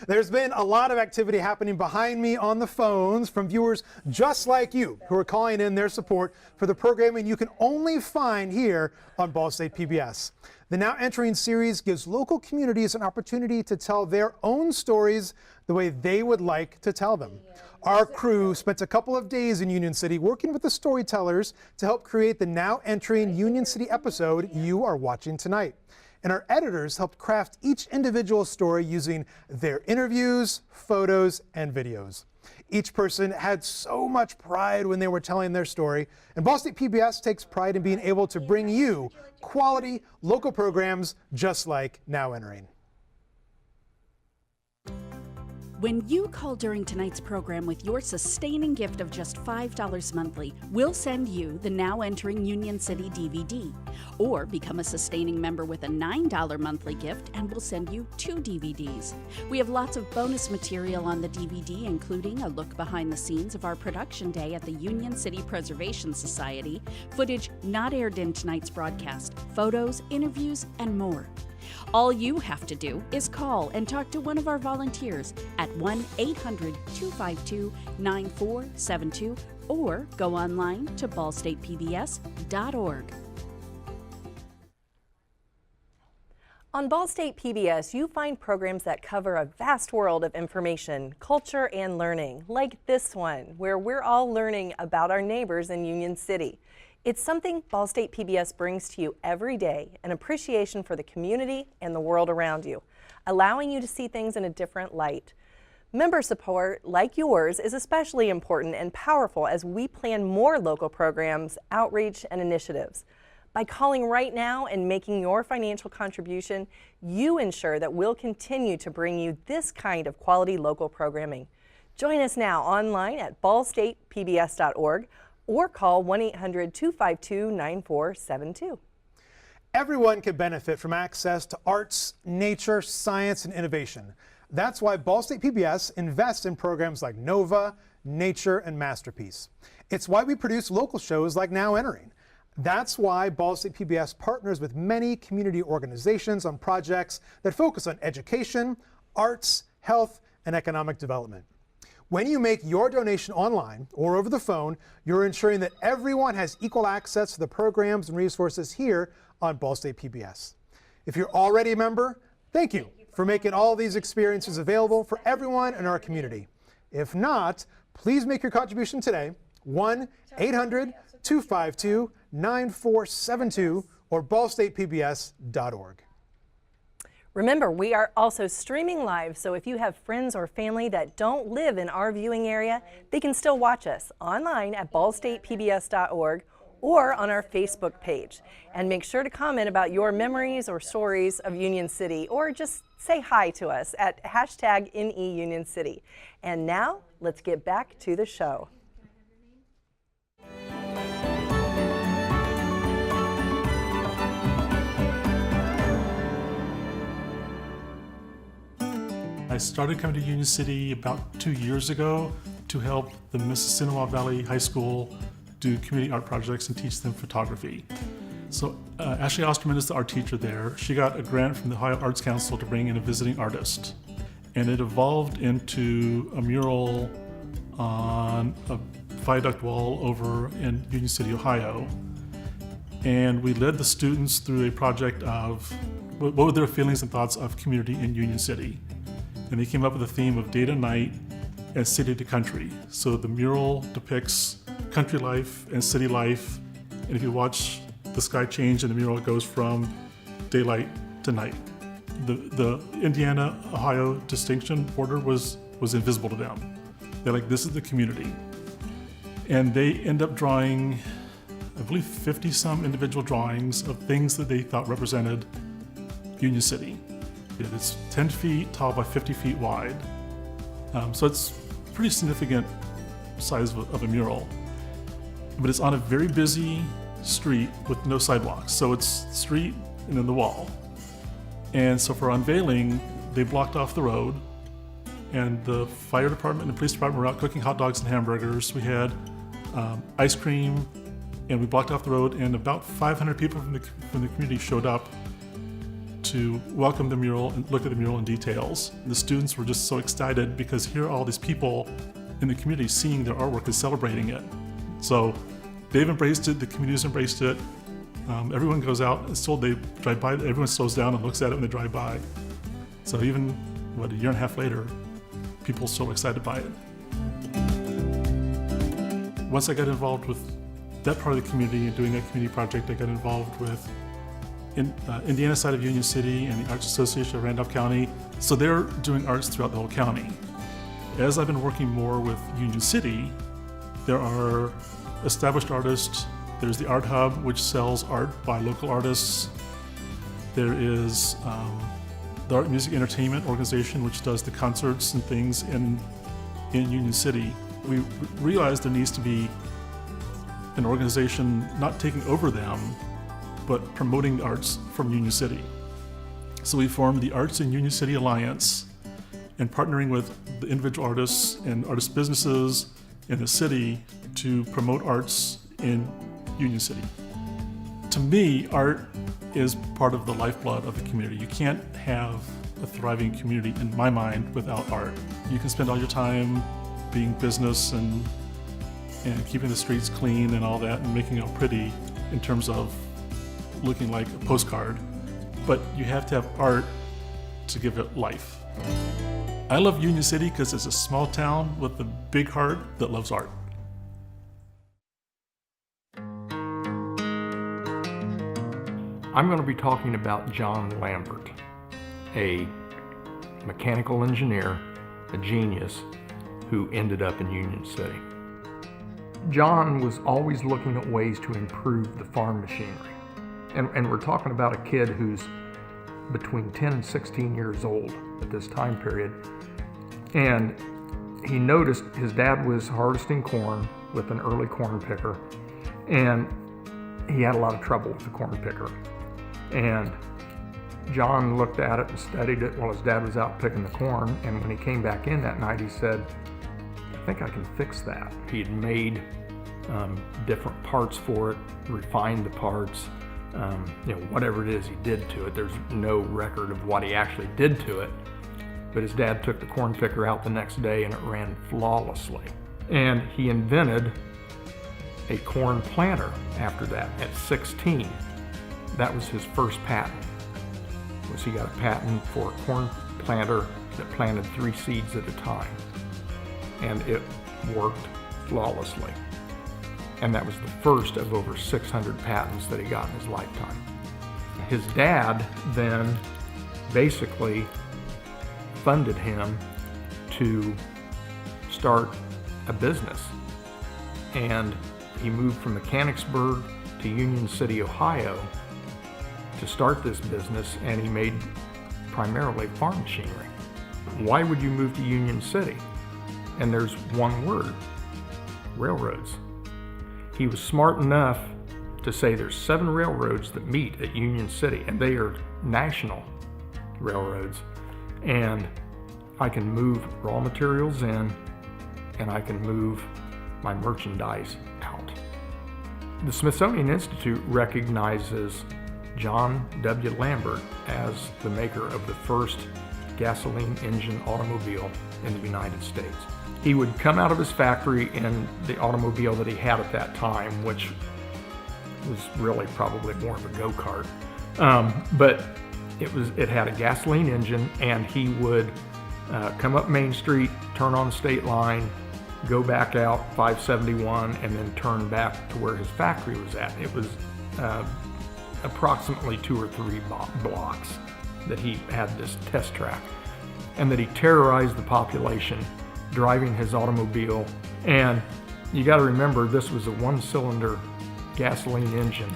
There's been a lot of activity happening behind me on the phones from viewers just like you who are calling in their support for the programming you can only find here on Ball State PBS. The Now Entering series gives local communities an opportunity to tell their own stories the way they would like to tell them. Our crew spent a couple of days in Union City working with the storytellers to help create the Now Entering Union City episode you are watching tonight. And our editors helped craft each individual story using their interviews, photos, and videos. Each person had so much pride when they were telling their story, and Ball State PBS takes pride in being able to bring you quality local programs just like Now Entering. When you call during tonight's program with your sustaining gift of just $5 monthly, we'll send you the Now Entering Union City DVD. Or become a sustaining member with a $9 monthly gift and we'll send you 2 DVDs. We have lots of bonus material on the DVD, including a look behind the scenes of our production day at the Union City Preservation Society, footage not aired in tonight's broadcast, photos, interviews, and more. All you have to do is call and talk to one of our volunteers at 1-800-252-9472 or go online to ballstatepbs.org. On Ball State PBS, you find programs that cover a vast world of information, culture, and learning, like this one, where we're all learning about our neighbors in Union City. It's something Ball State PBS brings to you every day, an appreciation for the community and the world around you, allowing you to see things in a different light. Member support, like yours, is especially important and powerful as we plan more local programs, outreach, and initiatives. By calling right now and making your financial contribution, you ensure that we'll continue to bring you this kind of quality local programming. Join us now online at ballstatepbs.org or call 1-800-252-9472. Everyone can benefit from access to arts, nature, science, and innovation. That's why Ball State PBS invests in programs like Nova, Nature, and Masterpiece. It's why we produce local shows like Now Entering. That's why Ball State PBS partners with many community organizations on projects that focus on education, arts, health, and economic development. When you make your donation online or over the phone, you're ensuring that everyone has equal access to the programs and resources here on Ball State PBS. If you're already a member, thank you for making all these experiences available for everyone in our community. If not, please make your contribution today, 1-800-252-9472 or ballstatepbs.org. Remember, we are also streaming live, so if you have friends or family that don't live in our viewing area, they can still watch us online at ballstatepbs.org or on our Facebook page. And make sure to comment about your memories or stories of Union City, or just say hi to us at hashtag #NEUnionCity. And now, let's get back to the show. I started coming to Union City about 2 years ago to help the Mississinawa Valley High School do community art projects and teach them photography. So Ashley Osterman is the art teacher there. She got a grant from the Ohio Arts Council to bring in a visiting artist. And it evolved into a mural on a viaduct wall over in Union City, Ohio. And we led the students through a project of what were their feelings and thoughts of community in Union City. And they came up with a theme of day to night and city to country. So the mural depicts country life and city life. And if you watch the sky change in the mural, it goes from daylight to night. The Indiana-Ohio distinction border was invisible to them. They're like, this is the community. And they end up drawing, I believe, 50-some individual drawings of things that they thought represented Union City. It's 10 feet tall by 50 feet wide. So it's a pretty significant size of a mural. But it's on a very busy street with no sidewalks. So it's the street and then the wall. And so for unveiling, they blocked off the road, and the fire department and the police department were out cooking hot dogs and hamburgers. We had ice cream, and we blocked off the road, and about 500 people from the community showed up to welcome the mural and look at the mural in details. The students were just so excited because here are all these people in the community seeing their artwork and celebrating it. So they've embraced it, the community's embraced it. Everyone goes out, and still they drive by, everyone slows down and looks at it when they drive by. So even, a year and a half later, people are still excited by it. Once I got involved with that part of the community and doing that community project, I got involved with Indiana side of Union City and the Arts Association of Randolph County. So they're doing arts throughout the whole county. As I've been working more with Union City, there are established artists. There's the Art Hub, which sells art by local artists. There is the Art Music Entertainment Organization, which does the concerts and things in Union City. We realized there needs to be an organization not taking over them, but promoting the arts from Union City. So we formed the Arts in Union City Alliance, and partnering with the individual artists and artist businesses in the city to promote arts in Union City. To me, art is part of the lifeblood of the community. You can't have a thriving community, in my mind, without art. You can spend all your time being business and keeping the streets clean and all that and making it pretty in terms of looking like a postcard, but you have to have art to give it life. I love Union City because it's a small town with a big heart that loves art. I'm going to be talking about John Lambert, a mechanical engineer, a genius, who ended up in Union City. John was always looking at ways to improve the farm machinery. And we're talking about a kid who's between 10 and 16 years old at this time period. And he noticed his dad was harvesting corn with an early corn picker, and he had a lot of trouble with the corn picker. And John looked at it and studied it while his dad was out picking the corn, and when he came back in that night, he said, I think I can fix that. He had made different parts for it, refined the parts, whatever it is he did to it. There's no record of what he actually did to it, but his dad took the corn picker out the next day and it ran flawlessly. And he invented a corn planter after that at 16. That was his first patent. He got a patent for a corn planter that planted 3 seeds at a time. And it worked flawlessly. And that was the first of over 600 patents that he got in his lifetime. His dad then basically funded him to start a business. And he moved from Mechanicsburg to Union City, Ohio to start this business, and he made primarily farm machinery. Why would you move to Union City? And there's one word: railroads. He was smart enough to say there's 7 railroads that meet at Union City, and they are national railroads. And I can move raw materials in, and I can move my merchandise out. The Smithsonian Institute recognizes John W. Lambert as the maker of the first gasoline engine automobile in the United States. He would come out of his factory in the automobile that he had at that time, which was really probably more of a go-kart. But it had a gasoline engine, and he would come up Main Street, turn on the state line, go back out 571, and then turn back to where his factory was at. It was approximately 2 or 3 blocks that he had this test track, and that he terrorized the population driving his automobile. And you got to remember, this was a 1-cylinder gasoline engine,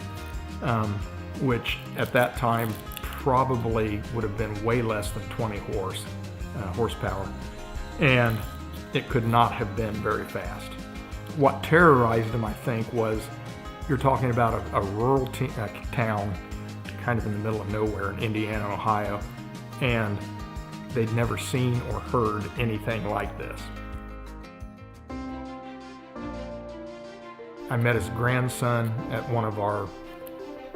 which at that time probably would have been way less than 20 horsepower, and it could not have been very fast. What terrorized him, I think, was you're talking about a rural town kind of in the middle of nowhere in Indiana, Ohio, and they'd never seen or heard anything like this. I met his grandson at one of our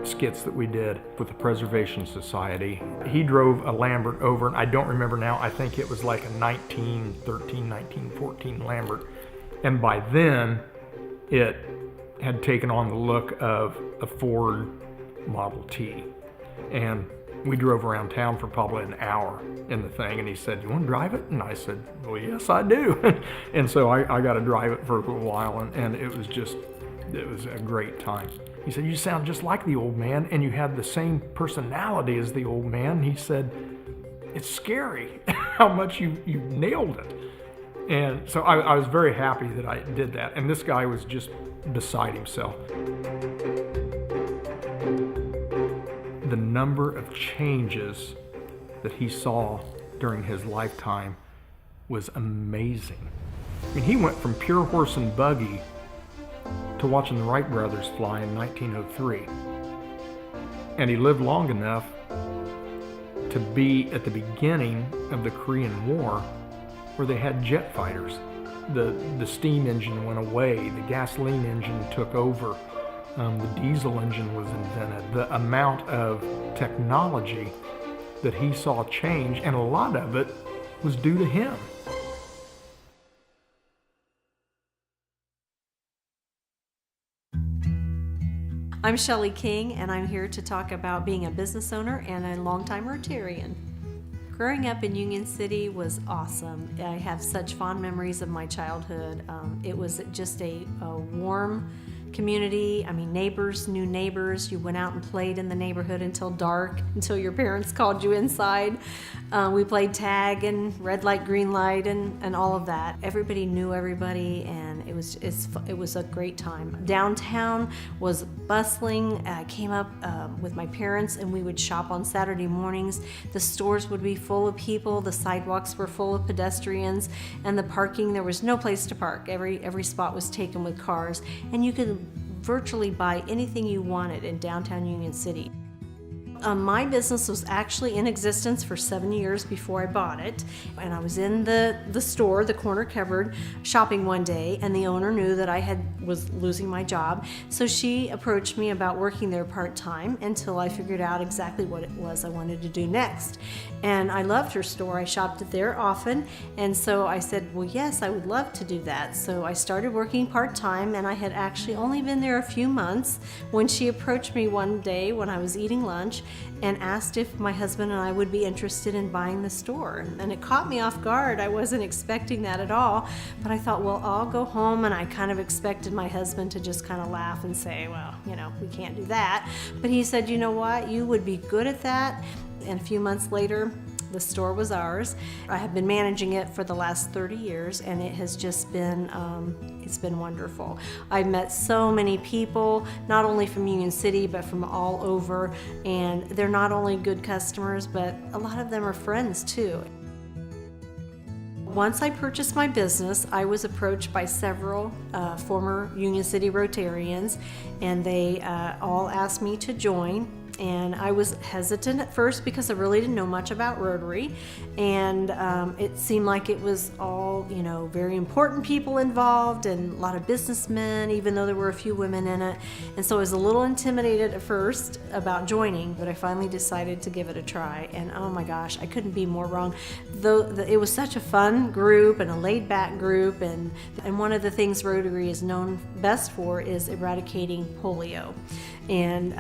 skits that we did with the Preservation Society. He drove a Lambert over, and I don't remember now, I think it was like a 1913, 1914 Lambert. And by then, it had taken on the look of a Ford Model T. And we drove around town for probably an hour in the thing, and he said, "You want to drive it?" And I said, "Well, yes, I do." And so I got to drive it for a little while, and it was a great time. He said, "You sound just like the old man, and you have the same personality as the old man." He said, "It's scary how much you nailed it." And so I was very happy that I did that. And this guy was just beside himself. The number of changes that he saw during his lifetime was amazing. I mean, he went from pure horse and buggy to watching the Wright brothers fly in 1903. And he lived long enough to be at the beginning of the Korean War, where they had jet fighters. The steam engine went away, the gasoline engine took over, the diesel engine was invented. The amount of technology that he saw change, and a lot of it was due to him. I'm Shelley King, and I'm here to talk about being a business owner and a longtime Rotarian. Growing up in Union City was awesome. I have such fond memories of my childhood. It was just a warm community. I mean, neighbors knew neighbors. You went out and played in the neighborhood until dark, until your parents called you inside. We played tag and red light, green light, and all of that. Everybody knew everybody, and it was a great time. Downtown was bustling. I came up with my parents, and we would shop on Saturday mornings. The stores would be full of people. The sidewalks were full of pedestrians, and the parking, there was no place to park. Every spot was taken with cars, and you could virtually buy anything you wanted in downtown Union City. My business was actually in existence for 7 years before I bought it, and I was in the store, the corner cupboard, shopping one day, and the owner knew that I was losing my job, so she approached me about working there part-time until I figured out exactly what it was I wanted to do next. And I loved her store. I shopped it there often, and so I said, well, yes, I would love to do that. So I started working part-time, and I had actually only been there a few months when she approached me one day when I was eating lunch and asked if my husband and I would be interested in buying the store. And it caught me off guard. I wasn't expecting that at all, but I thought, well, I'll go home, and I kind of expected my husband to just kind of laugh and say, well, we can't do that. But he said, you know what, you would be good at that. And a few months later, the store was ours. I have been managing it for the last 30 years, and it has just been, it's been wonderful. I've met so many people, not only from Union City, but from all over, and they're not only good customers, but a lot of them are friends too. Once I purchased my business, I was approached by several former Union City Rotarians, and they all asked me to join. And I was hesitant at first because I really didn't know much about Rotary, and it seemed like it was all, you know, very important people involved and a lot of businessmen, even though there were a few women in it. And so I was a little intimidated at first about joining, but I finally decided to give it a try. And oh my gosh, I couldn't be more wrong. It was such a fun group and a laid-back group, and one of the things Rotary is known best for is eradicating polio. And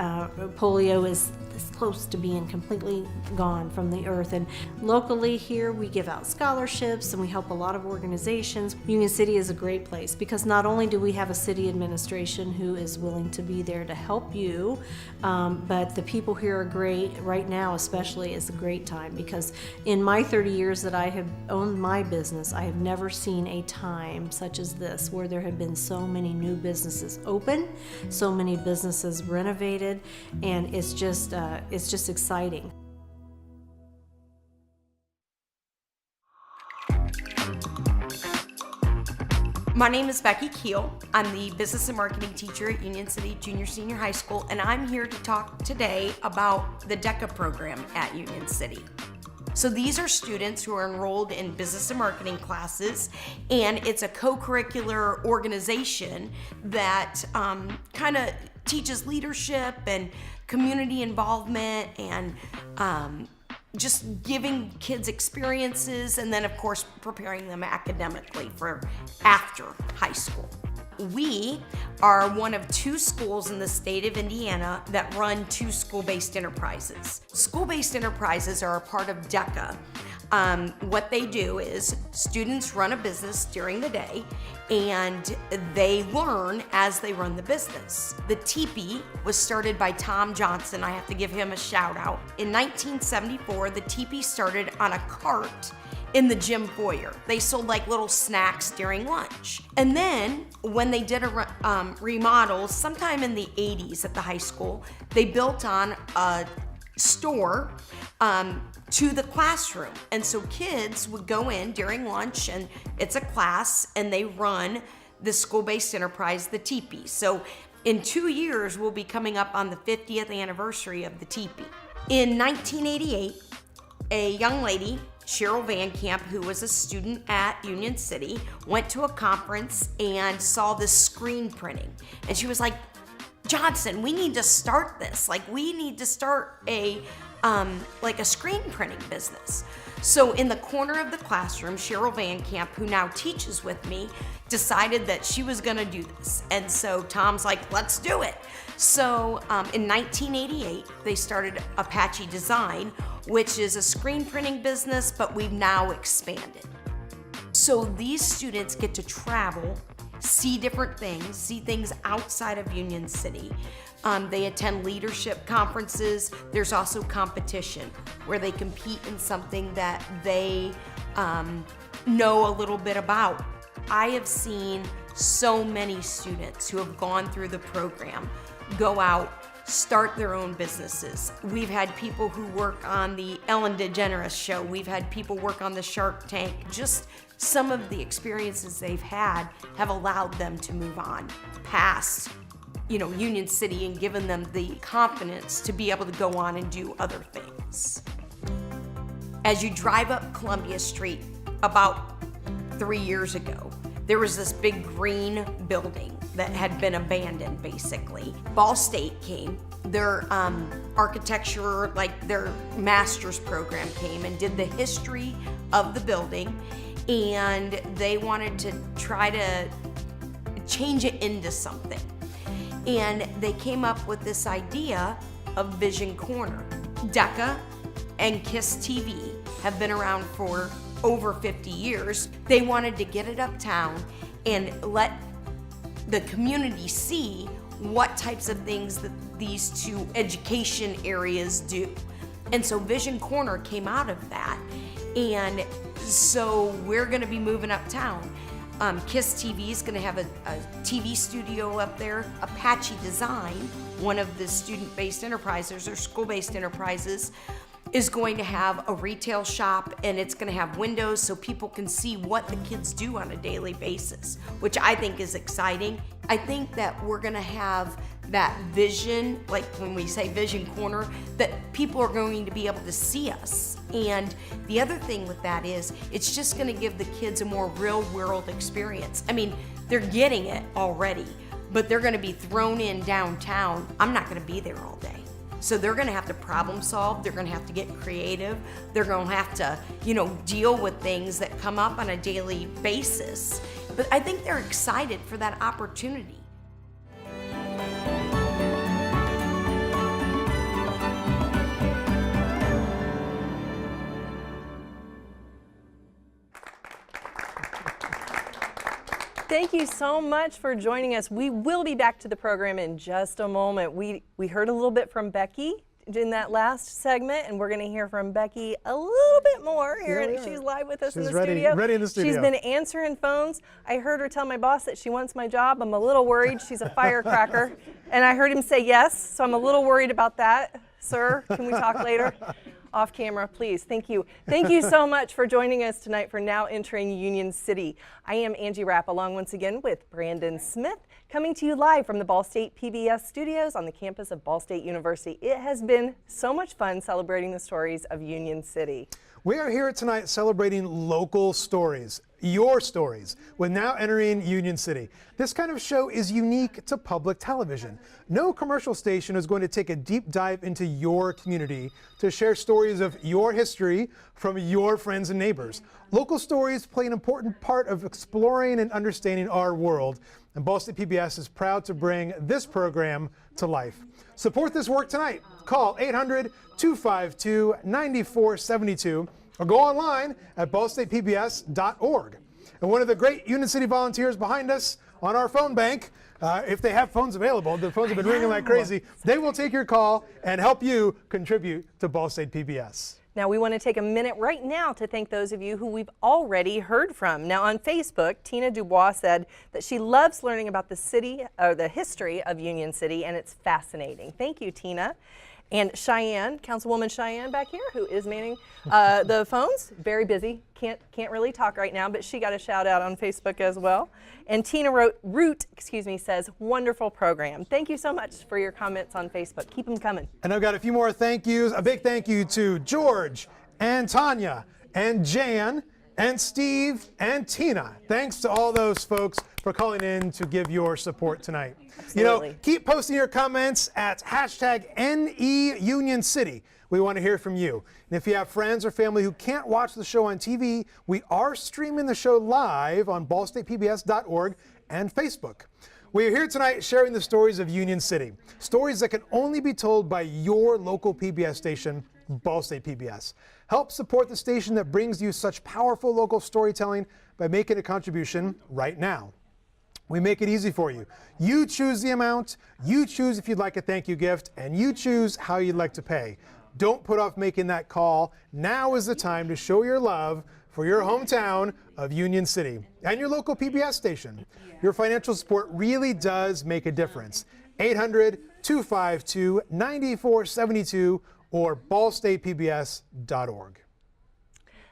polio is this close to being completely gone from the earth. And locally here, we give out scholarships and we help a lot of organizations. Union City is a great place because not only do we have a city administration who is willing to be there to help you, but the people here are great. Right now especially is a great time because in my 30 years that I have owned my business, I have never seen a time such as this where there have been so many new businesses open, so many businesses renovated, and it's just exciting. My name is Becky Keel. I'm the business and marketing teacher at Union City Junior Senior High School, and I'm here to talk today about the DECA program at Union City. So these are students who are enrolled in business and marketing classes, and it's a co-curricular organization that kind of teaches leadership and community involvement and just giving kids experiences, and then of course preparing them academically for after high school. We are one of 2 schools in the state of Indiana that run 2 school-based enterprises. School-based enterprises are a part of DECA. What they do is students run a business during the day and they learn as they run the business. The teepee was started by Tom Johnson. I have to give him a shout out. In 1974, the teepee started on a cart in the gym foyer. They sold like little snacks during lunch. And then when they did a remodel sometime in the 80s at the high school, they built on a store to the classroom. And so kids would go in during lunch and it's a class and they run the school-based enterprise, the teepee. So in 2 years, we'll be coming up on the 50th anniversary of the teepee. In 1988, a young lady, Cheryl Van Camp, who was a student at Union City, went to a conference and saw this screen printing. And she was like, Johnson, we need to start this. Like, we need to start a screen printing business. So in the corner of the classroom, Cheryl Van Camp, who now teaches with me, decided that she was gonna do this. And so Tom's like, let's do it. So in 1988, they started Apache Design, which is a screen printing business, but we've now expanded. So these students get to travel, see different things, see things outside of Union City. They attend leadership conferences. There's also competition where they compete in something that they know a little bit about. I have seen so many students who have gone through the program go out, start their own businesses. We've had people who work on the Ellen DeGeneres show. We've had people work on the Shark Tank. Just some of the experiences they've had have allowed them to move on past, Union City and given them the confidence to be able to go on and do other things. As you drive up Columbia Street about 3 years ago, there was this big green building that had been abandoned, basically. Ball State came, their architecture, their master's program came and did the history of the building, and they wanted to try to change it into something. And they came up with this idea of Vision Corner. DECA and KISS TV have been around for over 50 years. They wanted to get it uptown and let the community see what types of things that these 2 education areas do. And so Vision Corner came out of that. And so we're gonna be moving uptown. KISS TV is gonna have a TV studio up there. Apache Design, one of the student-based enterprises or school-based enterprises, is going to have a retail shop, and it's going to have windows so people can see what the kids do on a daily basis, which I think is exciting. I think that we're going to have that vision, like when we say vision corner, that people are going to be able to see us. And the other thing with that is it's just going to give the kids a more real world experience. I mean, they're getting it already, but they're going to be thrown in downtown. I'm not going to be there all day. So they're going to have to problem solve. They're going to have to get creative. They're going to have to, deal with things that come up on a daily basis. But I think they're excited for that opportunity. Thank you so much for joining us. We will be back to the program in just a moment. We heard a little bit from Becky in that last segment, and we're going to hear from Becky a little bit more here. She's live with us in the studio. Ready in the studio. She's been answering phones. I heard her tell my boss that she wants my job. I'm a little worried. She's a firecracker. And I heard him say yes, so I'm a little worried about that. Sir, can we talk later? Off camera, please. Thank you. Thank you so much for joining us tonight for Now Entering Union City. I am Angie Rapp, along once again with Brandon Smith, coming to you live from the Ball State PBS studios on the campus of Ball State University. It has been so much fun celebrating the stories of Union City. We are here tonight celebrating local stories, your stories, with Now Entering Union City. This kind of show is unique to public television. No commercial station is going to take a deep dive into your community to share stories of your history from your friends and neighbors. Local stories play an important part of exploring and understanding our world, and Ball State PBS is proud to bring this program to life. Support this work tonight. Call 800-252-9472 or go online at ballstatepbs.org. And one of the great Union City volunteers behind us on our phone bank, if they have phones available, the phones have been ringing like crazy, they will take your call and help you contribute to Ball State PBS. Now we want to take a minute right now to thank those of you who we've already heard from. Now on Facebook, Tina Dubois said that she loves learning about the city, or the history of Union City, and it's fascinating. Thank you, Tina. And Cheyenne, Councilwoman Cheyenne back here, who is manning the phones, very busy, can't really talk right now, but she got a shout out on Facebook as well. And Tina Root, says, wonderful program. Thank you so much for your comments on Facebook. Keep them coming. And I've got a few more thank yous. A big thank you to George and Tanya and Jan and Steve and Tina. Thanks to all those folks for calling in to give your support tonight. Absolutely. Keep posting your comments at #NEUnionCity. We want to hear from you. And if you have friends or family who can't watch the show on TV, we are streaming the show live on ballstatepbs.org and Facebook. We are here tonight sharing the stories of Union City, stories that can only be told by your local PBS station, Ball State PBS. Help support the station that brings you such powerful local storytelling by making a contribution right now. We make it easy for you. You choose the amount, you choose if you'd like a thank you gift, and you choose how you'd like to pay. Don't put off making that call. Now is the time to show your love for your hometown of Union City and your local PBS station. Your financial support really does make a difference. 800-252-9472 or ballstatepbs.org.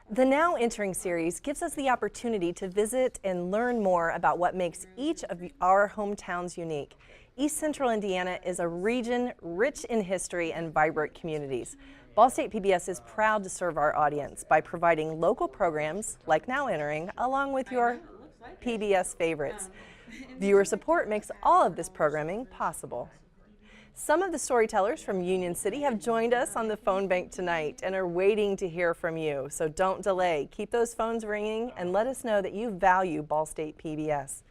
The Now Entering series gives us the opportunity to visit and learn more about what makes each of our hometowns unique. East Central Indiana is a region rich in history and vibrant communities. Ball State PBS is proud to serve our audience by providing local programs like Now Entering, along with your PBS favorites. Viewer support makes all of this programming possible. Some of the storytellers from Union City have joined us on the phone bank tonight and are waiting to hear from you. So don't delay. Keep those phones ringing and let us know that you value Ball State PBS.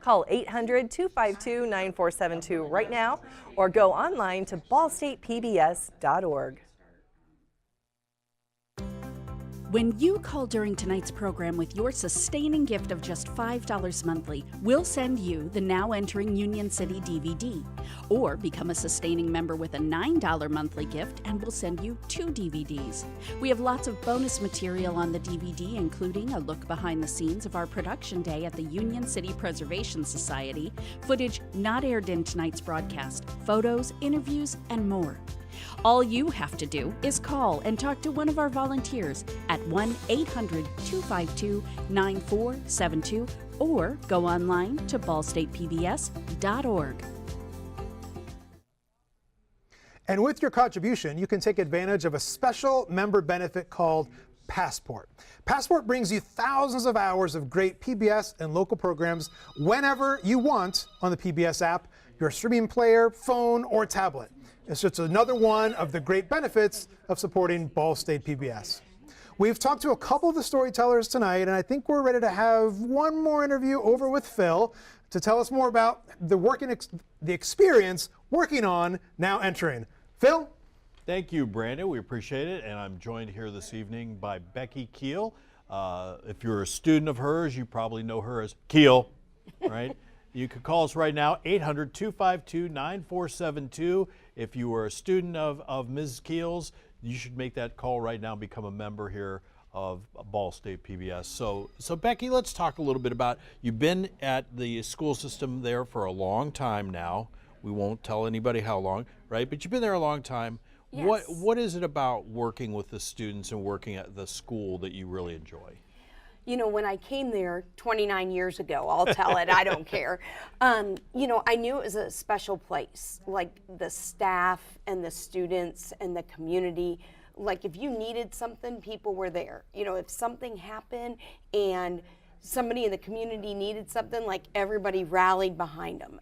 Call 800-252-9472 right now or go online to ballstatepbs.org. When you call during tonight's program with your sustaining gift of just $5 monthly, we'll send you the Now Entering Union City DVD. Or become a sustaining member with a $9 monthly gift and we'll send you 2 DVDs. We have lots of bonus material on the DVD, including a look behind the scenes of our production day at the Union City Preservation Society, footage not aired in tonight's broadcast, photos, interviews, and more. All you have to do is call and talk to one of our volunteers at 1-800-252-9472 or go online to ballstatepbs.org. And with your contribution, you can take advantage of a special member benefit called Passport. Passport brings you thousands of hours of great PBS and local programs whenever you want on the PBS app, your streaming player, phone, or tablet. It's just another one of the great benefits of supporting Ball State PBS. We've talked to a couple of the storytellers tonight, and I think we're ready to have one more interview over with Phil to tell us more about the experience working on Now Entering. Phil? Thank you, Brandon. We appreciate it. And I'm joined here this evening by Becky Keel. If you're a student of hers, you probably know her as Keel, right? You could call us right now, 800-252-9472. If you are a student of Ms. Keel's, you should make that call right now and become a member here of Ball State PBS. So Becky, let's talk a little bit about, you've been at the school system there for a long time now. We won't tell anybody how long, right? But you've been there a long time. Yes. What is it about working with the students and working at the school that you really enjoy? You know, when I came there 29 years ago, I'll tell it, I don't care. You know, I knew it was a special place, like the staff and the students and the community. Like if you needed something, people were there. You know, if something happened and somebody in the community needed something, like everybody rallied behind them.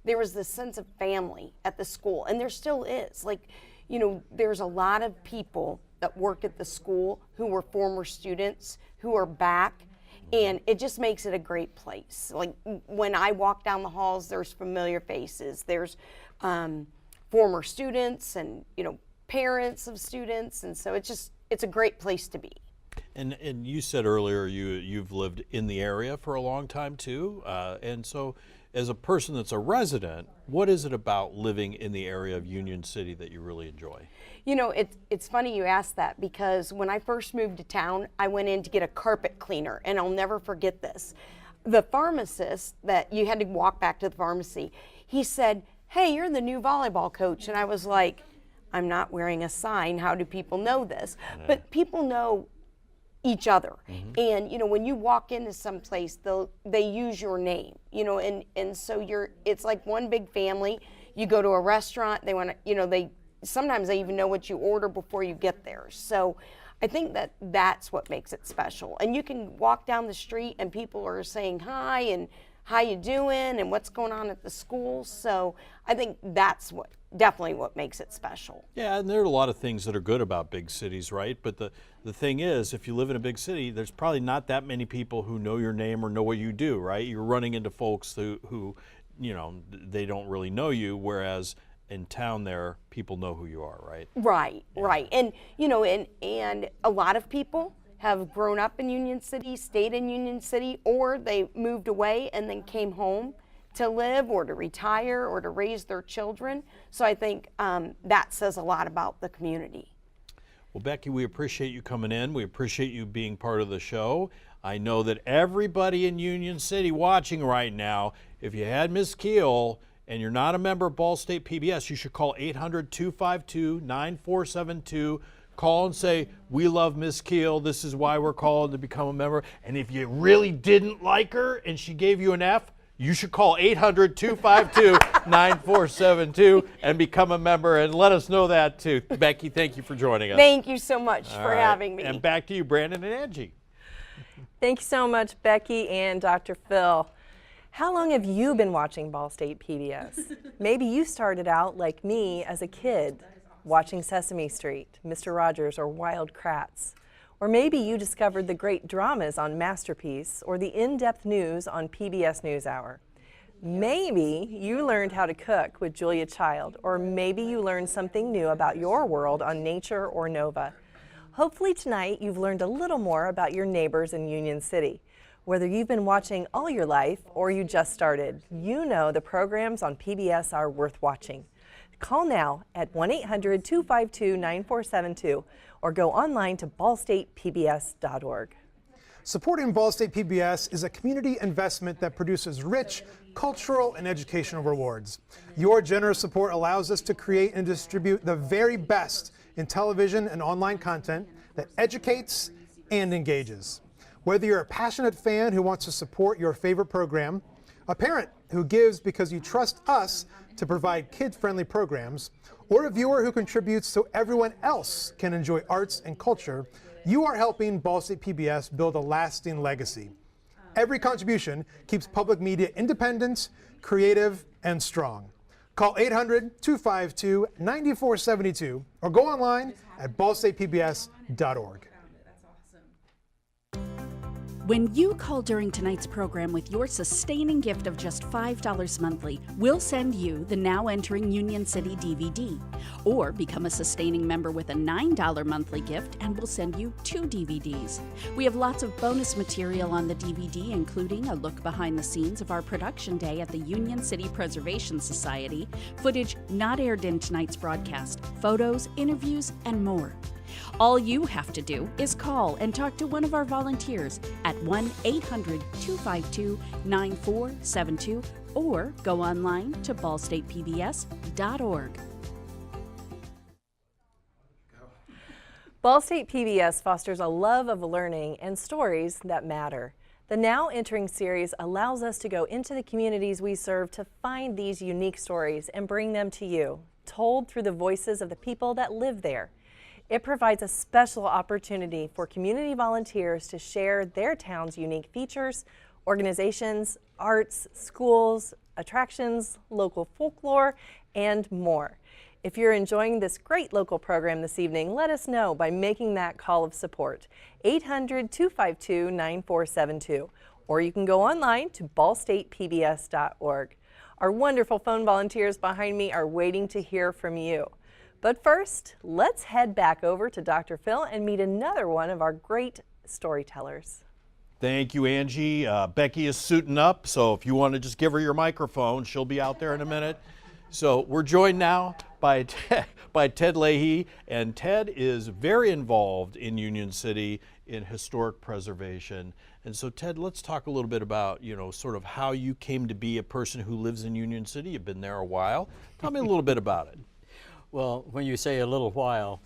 There was this sense of family at the school, and there still is. Like, you know, there's a lot of people that work at the school who were former students who are back, and it just makes it a great place. Like when I walk down the halls, there's familiar faces. There's former students and, you know, parents of students, and so it's a great place to be. And you said earlier you've lived in the area for a long time too, and so as a person that's a resident, what is it about living in the area of Union City that you really enjoy? You know, it's funny you asked that, because when I first moved to town, I went in to get a carpet cleaner, and I'll never forget this. The pharmacist that you had to walk back to the pharmacy, he said, "Hey, you're the new volleyball coach." And I was like, I'm not wearing a sign. How do people know this? Yeah. But people know each other. Mm-hmm. And, you know, when you walk into some place, they use your name, you know, and so it's like one big family. You go to a restaurant, they want to, you know, sometimes they even know what you order before you get there. So I think that's what makes it special. And you can walk down the street and people are saying hi and how you doing and what's going on at the school. So I think that's definitely what makes it special. Yeah, and there are a lot of things that are good about big cities, right? But the thing is, if you live in a big city, there's probably not that many people who know your name or know what you do, right? You're running into folks who you know, they don't really know you, whereas in town there, people know who you are, right? Right, yeah. Right. And, you know, and a lot of people have grown up in Union City, stayed in Union City, or they moved away and then came home to live or to retire or to raise their children. So I think that says a lot about the community. Well, Becky, we appreciate you coming in. We appreciate you being part of the show. I know that everybody in Union City watching right now, if you had Ms. Keel and you're not a member of Ball State PBS, you should call 800-252-9472. Call and say, we love Ms. Keel. This is why we're calling to become a member. And if you really didn't like her and she gave you an F, you should call 800-252-9472 and become a member, and let us know that too. Becky, thank you for joining us. Thank you so much for having me. And back to you, Brandon and Angie. Thank you so much, Becky and Dr. Phil. How long have you been watching Ball State PBS? Maybe you started out like me as a kid, watching Sesame Street, Mr. Rogers, or Wild Kratts. Or maybe you discovered the great dramas on Masterpiece or the in-depth news on PBS NewsHour. Maybe you learned how to cook with Julia Child, or maybe you learned something new about your world on Nature or Nova. Hopefully tonight you've learned a little more about your neighbors in Union City. Whether you've been watching all your life or you just started, you know the programs on PBS are worth watching. Call now at 1-800-252-9472 or go online to ballstatepbs.org. Supporting Ball State PBS is a community investment that produces rich cultural and educational rewards. Your generous support allows us to create and distribute the very best in television and online content that educates and engages. Whether you're a passionate fan who wants to support your favorite program, a parent who gives because you trust us to provide kid-friendly programs, or a viewer who contributes so everyone else can enjoy arts and culture, you are helping Ball State PBS build a lasting legacy. Every contribution keeps public media independent, creative, and strong. Call 800-252-9472 or go online at ballstatepbs.org. When you call during tonight's program with your sustaining gift of just $5 monthly, we'll send you the Now Entering Union City DVD. Or become a sustaining member with a $9 monthly gift and we'll send you 2 DVDs. We have lots of bonus material on the DVD, including a look behind the scenes of our production day at the Union City Preservation Society, footage not aired in tonight's broadcast, photos, interviews, and more. All you have to do is call and talk to one of our volunteers at 1-800-252-9472 or go online to ballstatepbs.org. Ball State PBS fosters a love of learning and stories that matter. The Now Entering series allows us to go into the communities we serve to find these unique stories and bring them to you, told through the voices of the people that live there. It provides a special opportunity for community volunteers to share their town's unique features, organizations, arts, schools, attractions, local folklore, and more. If you're enjoying this great local program this evening, let us know by making that call of support, 800-252-9472, or you can go online to ballstatepbs.org. Our wonderful phone volunteers behind me are waiting to hear from you. But first, let's head back over to Dr. Phil and meet another one of our great storytellers. Thank you, Angie. Becky is suiting up, so if you want to just give her your microphone, she'll be out there in a minute. So we're joined now by Ted Leahy, and Ted is very involved in Union City in historic preservation. And so Ted, let's talk a little bit about, sort of how you came to be a person who lives in Union City. You've been there a while. Tell me a little bit about it. Well, when you say a little while,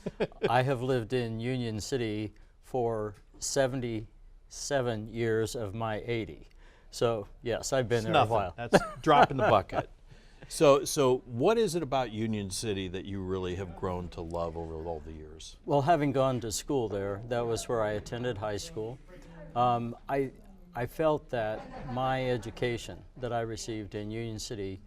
I have lived in Union City for 77 years of my 80. So yes, I've been there a while. That's a drop in the bucket. So what is it about Union City that you really have grown to love over all the years? Well, having gone to school there, that was where I attended high school. I felt that my education that I received in Union City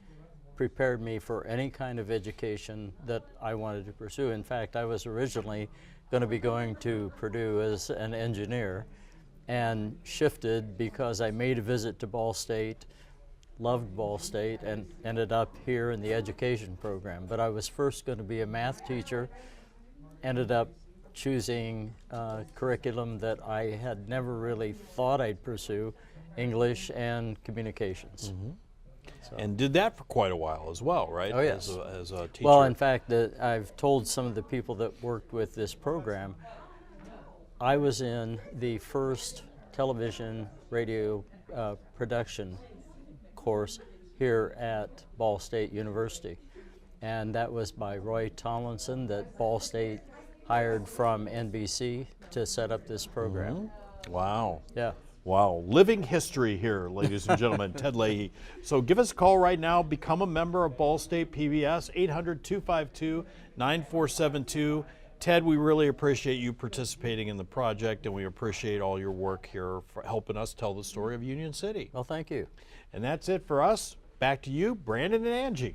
prepared me for any kind of education that I wanted to pursue. In fact, I was originally going to be going to Purdue as an engineer and shifted because I made a visit to Ball State, loved Ball State, and ended up here in the education program. But I was first going to be a math teacher, ended up choosing a curriculum that I had never really thought I'd pursue, English and communications. Mm-hmm. And did that for quite a while as well, right? Oh, yes. As a teacher. Well, in fact, I've told some of the people that worked with this program, I was in the first television radio production course here at Ball State University. And that was by Roy Tomlinson that Ball State hired from NBC to set up this program. Mm-hmm. Wow. Yeah. Wow, living history here, ladies and gentlemen. Ted Leahy. So give us a call right now. Become a member of Ball State PBS, 800-252-9472. Ted, we really appreciate you participating in the project, and we appreciate all your work here for helping us tell the story of Union City. Well, thank you. And that's it for us. Back to you, Brandon and Angie.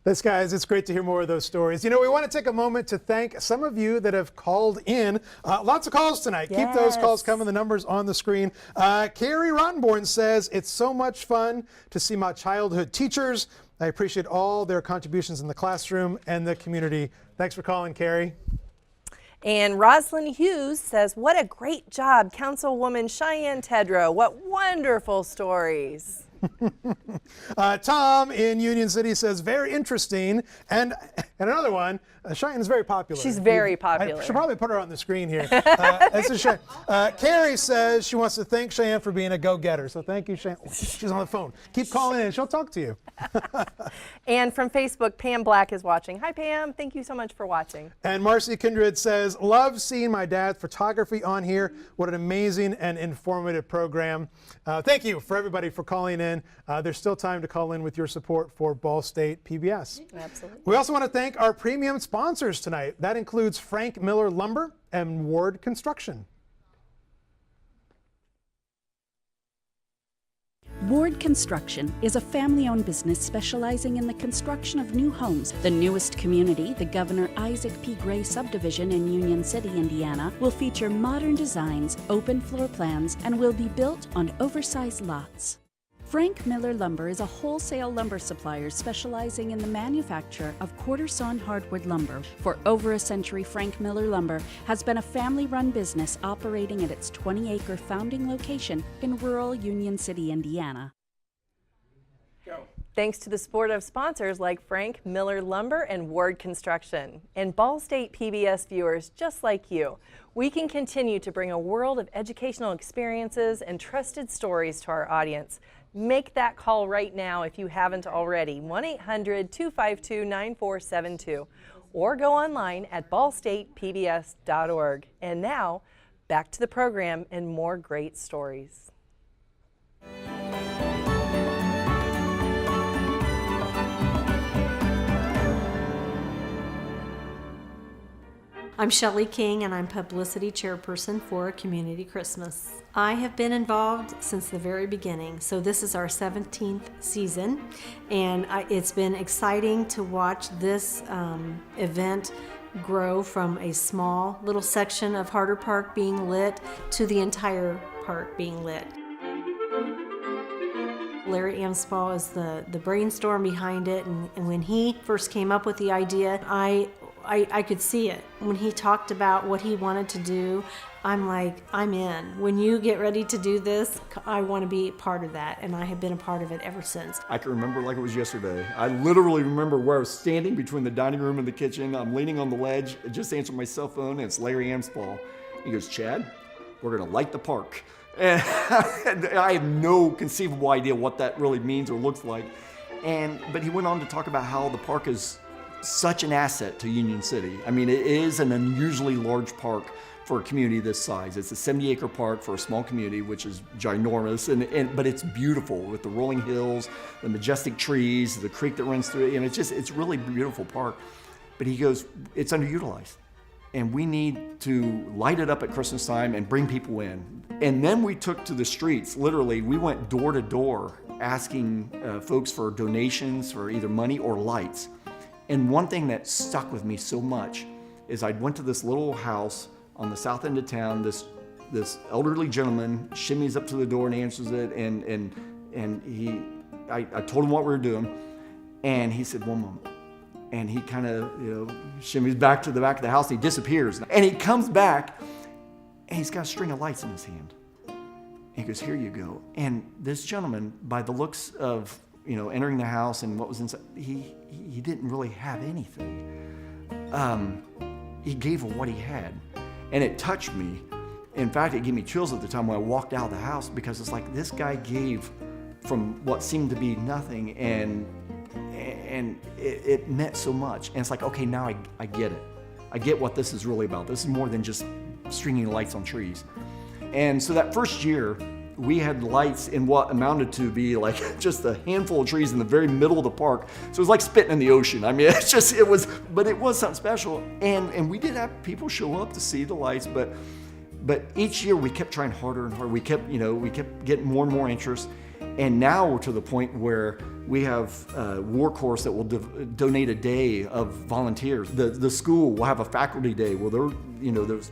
Thanks, guys. It's great to hear more of those stories. We want to take a moment to thank some of you that have called in. Lots of calls tonight. Yes. Keep those calls coming. The numbers on the screen. Carrie Ronborn says, it's so much fun to see my childhood teachers. I appreciate all their contributions in the classroom and the community. Thanks for calling, Carrie. And Rosalind Hughes says, what a great job, Councilwoman Cheyenne Tedrow. What wonderful stories. Tom in Union City says, very interesting, and And another one, Cheyenne's very popular. She's very popular. I should probably put her on the screen here. This is Cheyenne. Carrie says she wants to thank Cheyenne for being a go-getter. So thank you, Cheyenne. She's on the phone. Keep calling in. She'll talk to you. And from Facebook, Pam Black is watching. Hi, Pam. Thank you so much for watching. And Marcy Kindred says, love seeing my dad's photography on here. What an amazing and informative program. Thank you for everybody for calling in. There's still time to call in with your support for Ball State PBS. Absolutely. We also want to thank our premium sponsors tonight. That includes Frank Miller Lumber and Ward Construction. Ward Construction is a family-owned business specializing in the construction of new homes. The newest community, the Governor Isaac P. Gray subdivision in Union City, Indiana, will feature modern designs, open floor plans, and will be built on oversized lots. Frank Miller Lumber is a wholesale lumber supplier specializing in the manufacture of quarter-sawn hardwood lumber. For over a century, Frank Miller Lumber has been a family-run business operating at its 20-acre founding location in rural Union City, Indiana. Thanks to the support of sponsors like Frank Miller Lumber and Ward Construction. And Ball State PBS viewers just like you, we can continue to bring a world of educational experiences and trusted stories to our audience. Make that call right now if you haven't already, 1-800-252-9472, or go online at ballstatepbs.org. And now, back to the program and more great stories. I'm Shelley King, and I'm Publicity Chairperson for Community Christmas. I have been involved since the very beginning, so this is our 17th season, and it's been exciting to watch this event grow from a small little section of Harder Park being lit to the entire park being lit. Larry Amspaugh is the brainstorm behind it, and when he first came up with the idea, I could see it. When he talked about what he wanted to do, I'm like, I'm in. When you get ready to do this, I want to be part of that, and I have been a part of it ever since. I can remember like it was yesterday. I literally remember where I was standing between the dining room and the kitchen. I'm leaning on the ledge, just answering my cell phone, and it's Larry Amspaugh. He goes, Chad, we're going to light the park. And I have no conceivable idea what that really means or looks like. But he went on to talk about how the park is such an asset to Union City. I mean, it is an unusually large park for a community this size. It's a 70-acre park for a small community, which is ginormous, but it's beautiful with the rolling hills, the majestic trees, the creek that runs through it, and it's really a beautiful park. But he goes, it's underutilized, and we need to light it up at Christmas time and bring people in. And then we took to the streets. Literally, we went door to door asking folks for donations for either money or lights. And one thing that stuck with me so much is I went to this little house on the south end of town. This elderly gentleman shimmies up to the door and answers it, and I told him what we were doing, and he said, "One moment." And he kind of shimmies back to the back of the house. And he disappears, and he comes back, and he's got a string of lights in his hand. And he goes, "Here you go." And this gentleman, by the looks of entering the house and what was inside, he didn't really have anything. He gave him what he had, and it touched me. In fact, it gave me chills at the time when I walked out of the house, because it's like this guy gave from what seemed to be nothing, and it meant so much. And it's like, okay, now I get it. I get what this is really about. This is more than just stringing lights on trees. And so that first year, we had lights in what amounted to be like just a handful of trees in the very middle of the park. So it was like spitting in the ocean. I mean, but it was something special. And we did have people show up to see the lights, but each year we kept trying harder and harder. We kept getting more and more interest. And now we're to the point where we have War Course that will donate a day of volunteers. The school will have a faculty day where those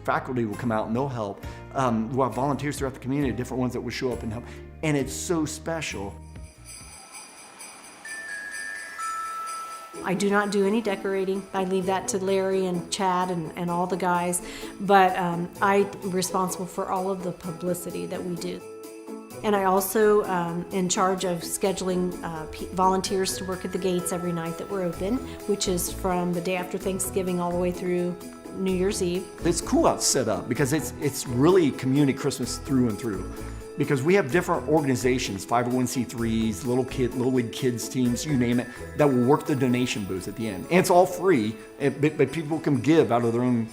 faculty will come out and they'll help. We'll have volunteers throughout the community, different ones that will show up and help. And it's so special. I do not do any decorating. I leave that to Larry and Chad and all the guys. But I'm responsible for all of the publicity that we do. And I also in charge of scheduling volunteers to work at the gates every night that we're open, which is from the day after Thanksgiving all the way through New Year's Eve. It's cool how it's set up because it's really community Christmas through and through. Because we have different organizations, 501c3s, little league kids teams, you name it, that will work the donation booth at the end. And it's all free, but people can give out of their own,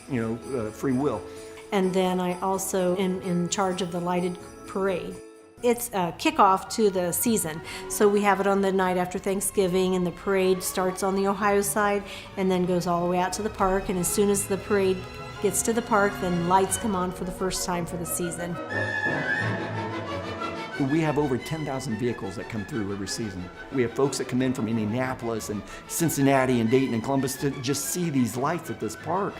free will. And then I also am in charge of the lighted parade. It's a kickoff to the season. So we have it on the night after Thanksgiving, and the parade starts on the Ohio side and then goes all the way out to the park. And as soon as the parade gets to the park, then lights come on for the first time for the season. We have over 10,000 vehicles that come through every season. We have folks that come in from Indianapolis and Cincinnati and Dayton and Columbus to just see these lights at this park.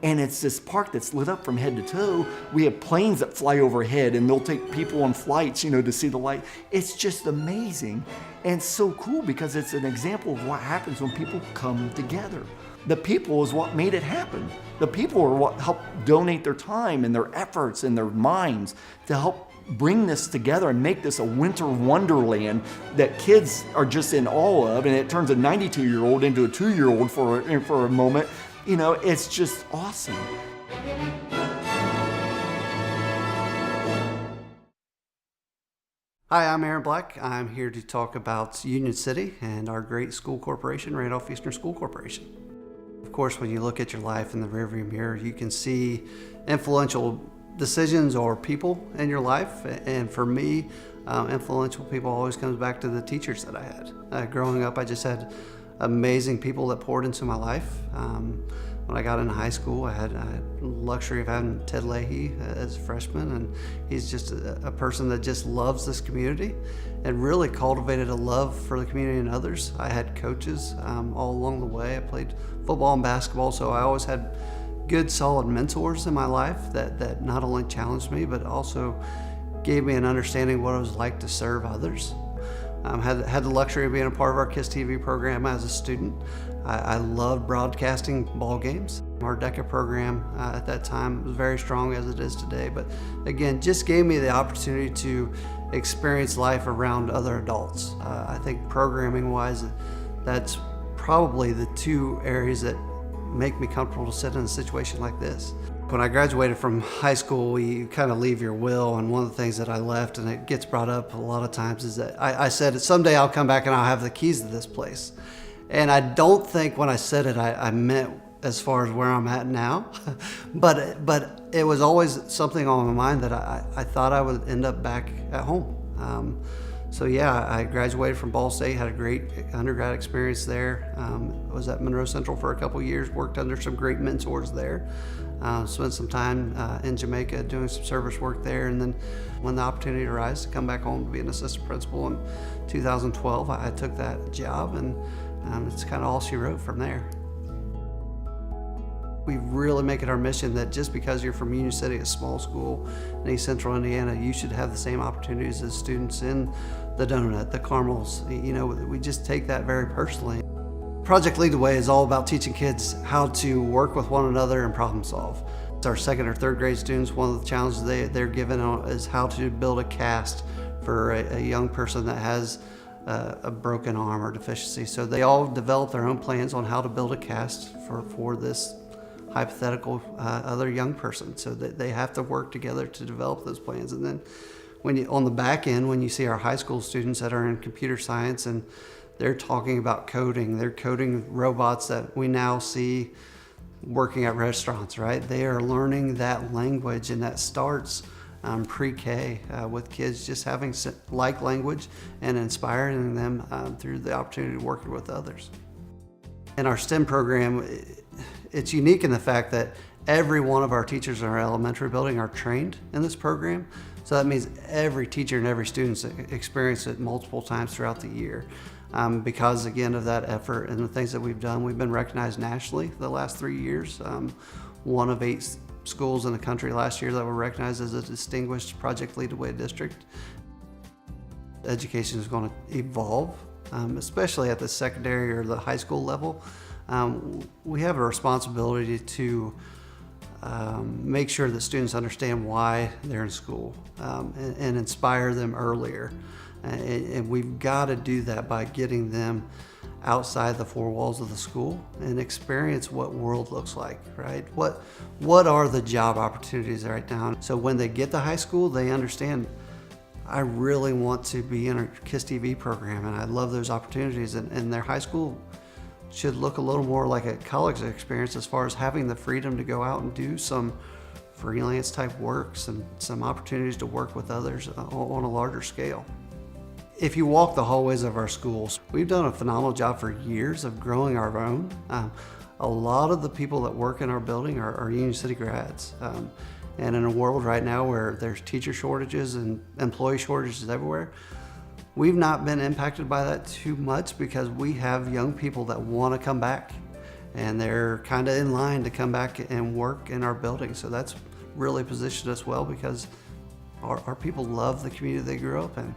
And it's this park that's lit up from head to toe. We have planes that fly overhead and they'll take people on flights, to see the light. It's just amazing and so cool because it's an example of what happens when people come together. The people is what made it happen. The people are what helped donate their time and their efforts and their minds to help bring this together and make this a winter wonderland that kids are just in awe of, and it turns a 92-year-old into a 2-year-old for a moment. It's just awesome. Hi, I'm Aaron Black. I'm here to talk about Union City and our great school corporation, Randolph Eastern School Corporation. Of course, when you look at your life in the rearview mirror, you can see influential decisions or people in your life, and for me, influential people always comes back to the teachers that I had. Growing up, I just had amazing people that poured into my life. When I got into high school, I had the luxury of having Ted Leahy as a freshman, and he's just a person that just loves this community and really cultivated a love for the community and others. I had coaches all along the way. I played football and basketball, so I always had good, solid mentors in my life that not only challenged me, but also gave me an understanding of what it was like to serve others. Had the luxury of being a part of our KISS TV program as a student. I loved broadcasting ball games. Our DECA program at that time was very strong as it is today, but again, just gave me the opportunity to experience life around other adults. I think programming-wise, that's probably the two areas that make me comfortable to sit in a situation like this. When I graduated from high school, you kind of leave your will, and one of the things that I left, and it gets brought up a lot of times, is that I said someday I'll come back and I'll have the keys to this place. And I don't think when I said it, I meant as far as where I'm at now, but it was always something on my mind that I thought I would end up back at home. So yeah, I graduated from Ball State, had a great undergrad experience there. Was at Monroe Central for a couple years, worked under some great mentors there. Spent some time in Jamaica doing some service work there, and then when the opportunity arose to come back home to be an assistant principal in 2012, I took that job, and it's kind of all she wrote from there. We really make it our mission that just because you're from Union City, a small school in East Central Indiana, you should have the same opportunities as students in the Donut, the Carmels. We just take that very personally. Project Lead the Way is all about teaching kids how to work with one another and problem solve. Our second or third grade students, one of the challenges they're given is how to build a cast for a young person that has a broken arm or deficiency. So they all develop their own plans on how to build a cast for this hypothetical other young person. So that they have to work together to develop those plans. And then on the back end, when you see our high school students that are in computer science and they're talking about coding, they're coding robots that we now see working at restaurants, right? They are learning that language, and that starts pre-K with kids just having like language and inspiring them through the opportunity to work with others. In our STEM program, it's unique in the fact that every one of our teachers in our elementary building are trained in this program. So that means every teacher and every student experience it multiple times throughout the year. Because again of that effort and the things that we've done, we've been recognized nationally the last 3 years. One of 8 schools in the country last year that were recognized as a distinguished Project Lead the Way district. Education is going to evolve, especially at the secondary or the high school level. We have a responsibility to make sure that students understand why they're in school, and inspire them earlier. And we've got to do that by getting them outside the four walls of the school and experience what world looks like, right? What are the job opportunities right now? So when they get to high school, they understand, I really want to be in a KISS TV program, and I love those opportunities. And their high school should look a little more like a college experience as far as having the freedom to go out and do some freelance type work, some opportunities to work with others on a larger scale. If you walk the hallways of our schools, we've done a phenomenal job for years of growing our own. A lot of the people that work in our building are Union City grads. And in a world right now where there's teacher shortages and employee shortages everywhere, we've not been impacted by that too much because we have young people that want to come back, and they're kind of in line to come back and work in our building. So that's really positioned us well because our people love the community they grew up in.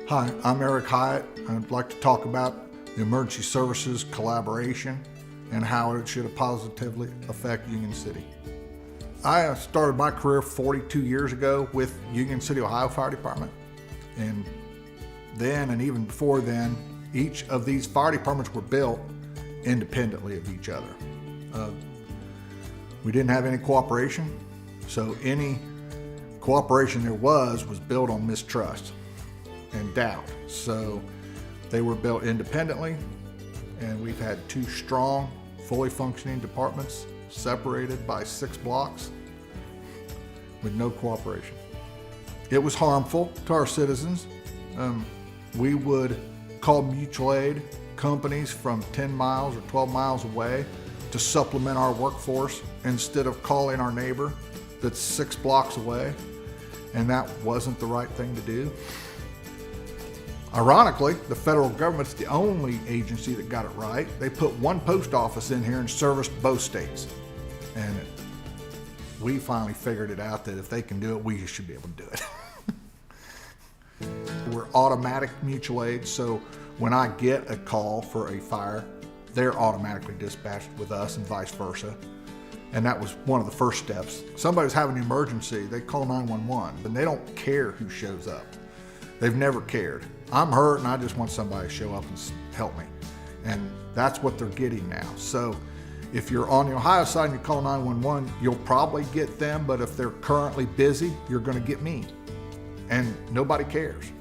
Hi, I'm Eric Hyatt. I'd like to talk about the emergency services collaboration and how it should positively affect Union City. I started my career 42 years ago with Union City, Ohio Fire Department. And then, and even before then, each of these fire departments were built independently of each other. We didn't have any cooperation, so any cooperation there was built on mistrust and doubt. So they were built independently, and we've had two strong, fully functioning departments separated by 6 blocks with no cooperation. It was harmful to our citizens. We would call mutual aid companies from 10 miles or 12 miles away to supplement our workforce instead of calling our neighbor that's 6 blocks away, and that wasn't the right thing to do. Ironically, the federal government's the only agency that got it right. They put one post office in here and serviced both states. And we finally figured it out that if they can do it, we should be able to do it. We're automatic mutual aid, so when I get a call for a fire, they're automatically dispatched with us and vice versa. And that was one of the first steps. Somebody's having an emergency, they call 911, and they don't care who shows up. They've never cared. I'm hurt and I just want somebody to show up and help me. And that's what they're getting now. So if you're on the Ohio side and you call 911, you'll probably get them, but if they're currently busy, you're gonna get me. And nobody cares.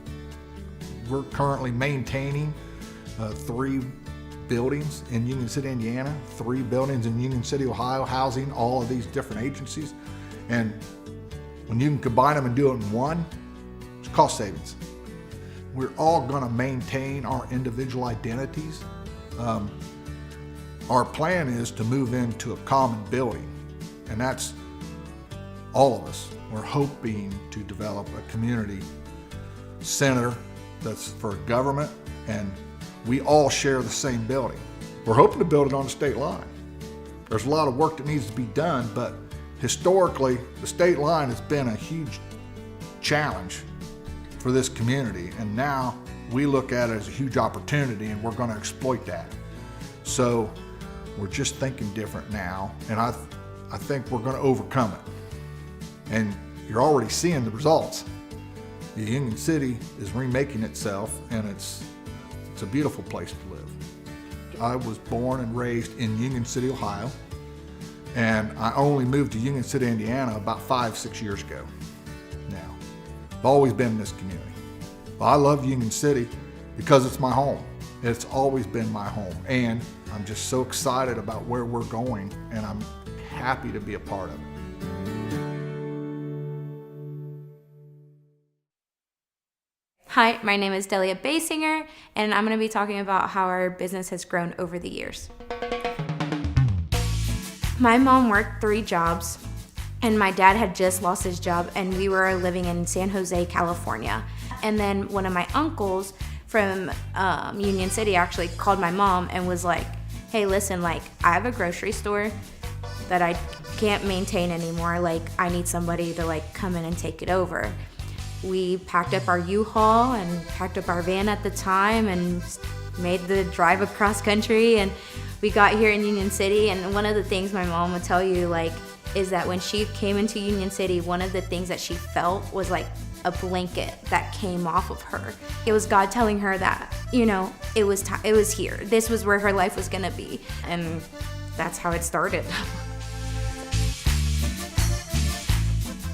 We're currently maintaining 3 buildings in Union City, Indiana, 3 buildings in Union City, Ohio, housing all of these different agencies. And when you can combine them and do it in one, it's cost savings. We're all gonna maintain our individual identities. Our plan is to move into a common building, and that's all of us. We're hoping to develop a community center that's for government, and we all share the same building. We're hoping to build it on the state line. There's a lot of work that needs to be done, but historically, the state line has been a huge challenge for this community, and now we look at it as a huge opportunity, and we're going to exploit that. So we're just thinking different now, and I think we're going to overcome it. And you're already seeing the results. The Union City is remaking itself, and it's a beautiful place to live. I was born and raised in Union City, Ohio, and I only moved to Union City, Indiana about 5-6 years ago now. I've always been in this community. I love Union City because it's my home. It's always been my home, and I'm just so excited about where we're going, and I'm happy to be a part of it. Hi, my name is Delia Basinger, and I'm going to be talking about how our business has grown over the years. My mom worked 3 jobs, and my dad had just lost his job, and we were living in San Jose, California. And then one of my uncles from Union City actually called my mom and was like, hey, listen, like, I have a grocery store that I can't maintain anymore. Like, I need somebody to, like, come in and take it over. We packed up our U-Haul and packed up our van at the time and made the drive across country, and we got here in Union City. And one of the things my mom would tell you, like, is that when she came into Union City, one of the things that she felt was like a blanket that came off of her. It was God telling her that, you know, it was here. This was where her life was gonna be. And that's how it started.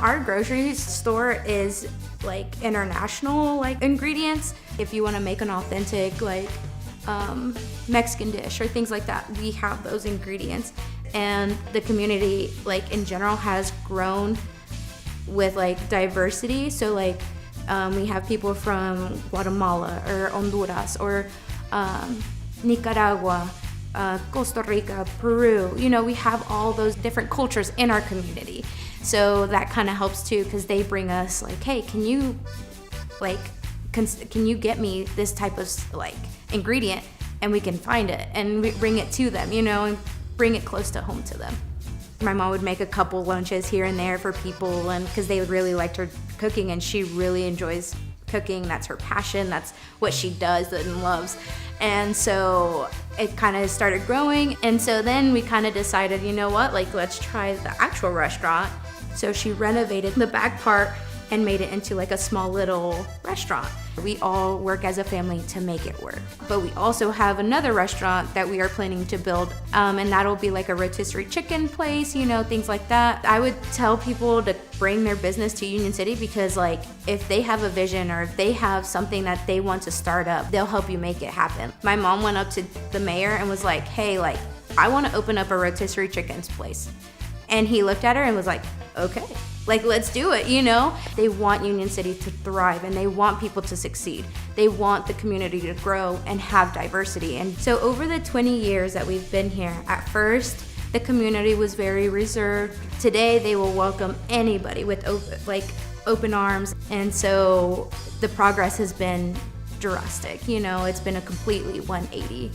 Our grocery store is like international like ingredients. If you want to make an authentic like Mexican dish or things like that, we have those ingredients. And the community like in general has grown with like diversity. So like we have people from Guatemala or Honduras or Nicaragua, Costa Rica, Peru. You know, we have all those different cultures in our community. So that kind of helps too, because they bring us like, hey, can you get me this type of like ingredient, and we can find it and we bring it to them, you know, and bring it close to home to them. My mom would make a couple lunches here and there for people, and because they really liked her cooking, and she really enjoys cooking. That's her passion. That's what she does and loves. And so it kind of started growing. And so then we kind of decided, you know what, like let's try the actual restaurant. So she renovated the back part and made it into like a small little restaurant. We all work as a family to make it work. But we also have another restaurant that we are planning to build, and that'll be like a rotisserie chicken place, you know, things like that. I would tell people to bring their business to Union City, because like if they have a vision or if they have something that they want to start up, they'll help you make it happen. My mom went up to the mayor and was like, hey, like I want to open up a rotisserie chickens place. And he looked at her and was like, okay, like let's do it, you know? They want Union City to thrive, and they want people to succeed. They want the community to grow and have diversity. And so over the 20 years that we've been here, at first the community was very reserved. Today they will welcome anybody with open arms. And so the progress has been drastic, you know, it's been a completely 180.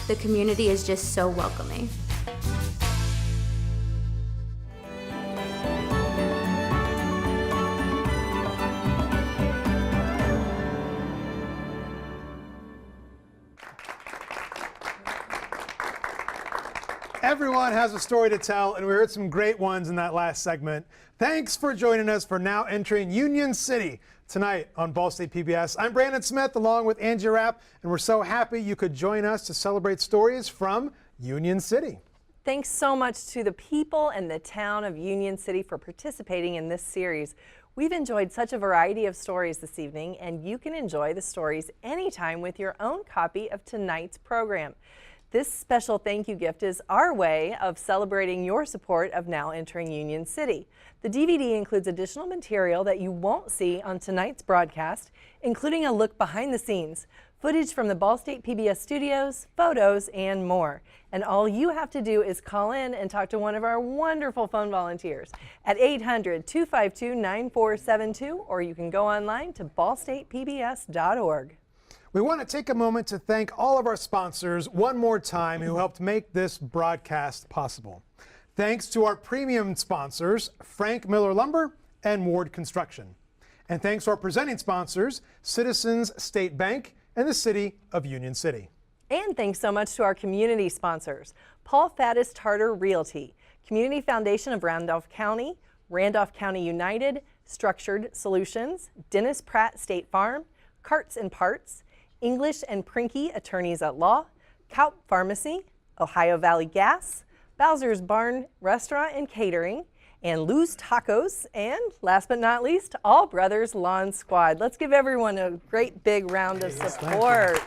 The community is just so welcoming. Everyone has a story to tell, and we heard some great ones in that last segment. Thanks for joining us for Now Entering Union City tonight on Ball State PBS. I'm Brandon Smith along with Angie Rapp, and we're so happy you could join us to celebrate stories from Union City. Thanks so much to the people and the town of Union City for participating in this series. We've enjoyed such a variety of stories this evening, and you can enjoy the stories anytime with your own copy of tonight's program. This special thank you gift is our way of celebrating your support of Now Entering Union City. The DVD includes additional material that you won't see on tonight's broadcast, including a look behind the scenes, footage from the Ball State PBS studios, photos, and more. And all you have to do is call in and talk to one of our wonderful phone volunteers at 800-252-9472, or you can go online to ballstatepbs.org. We want to take a moment to thank all of our sponsors one more time who helped make this broadcast possible. Thanks to our premium sponsors, Frank Miller Lumber and Ward Construction. And thanks to our presenting sponsors, Citizens State Bank and the City of Union City. And thanks so much to our community sponsors, Paul Faddis Tarter Realty, Community Foundation of Randolph County, Randolph County United, Structured Solutions, Dennis Pratt State Farm, Carts and Parts, English and Prinky Attorneys at Law, Kaup Pharmacy, Ohio Valley Gas, Bowser's Barn Restaurant and Catering, and Lou's Tacos, and last but not least, All Brothers Lawn Squad. Let's give everyone a great big round of support.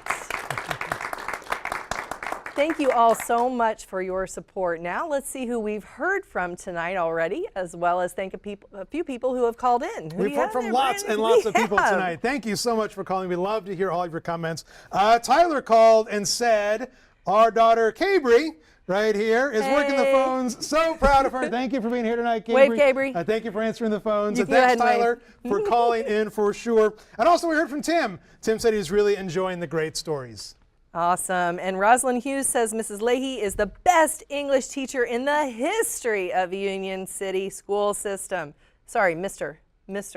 Thank you all so much for your support. Now let's see who we've heard from tonight already, as well as thank a few people who have called in. We've heard from lots and lots of people tonight. Thank you so much for calling. We love to hear all of your comments. Tyler called and said, our daughter Cabry right here is working the phones. So proud of her. Thank you for being here tonight, Cabry. Wave, Cabry. Thank you for answering the phones. And thanks, Tyler, for calling in for sure. And also we heard from Tim. Tim said he's really enjoying the great stories. Awesome. And Rosalind Hughes says Mrs. Leahy is the best English teacher in the history of Union City school system. Sorry, Mr.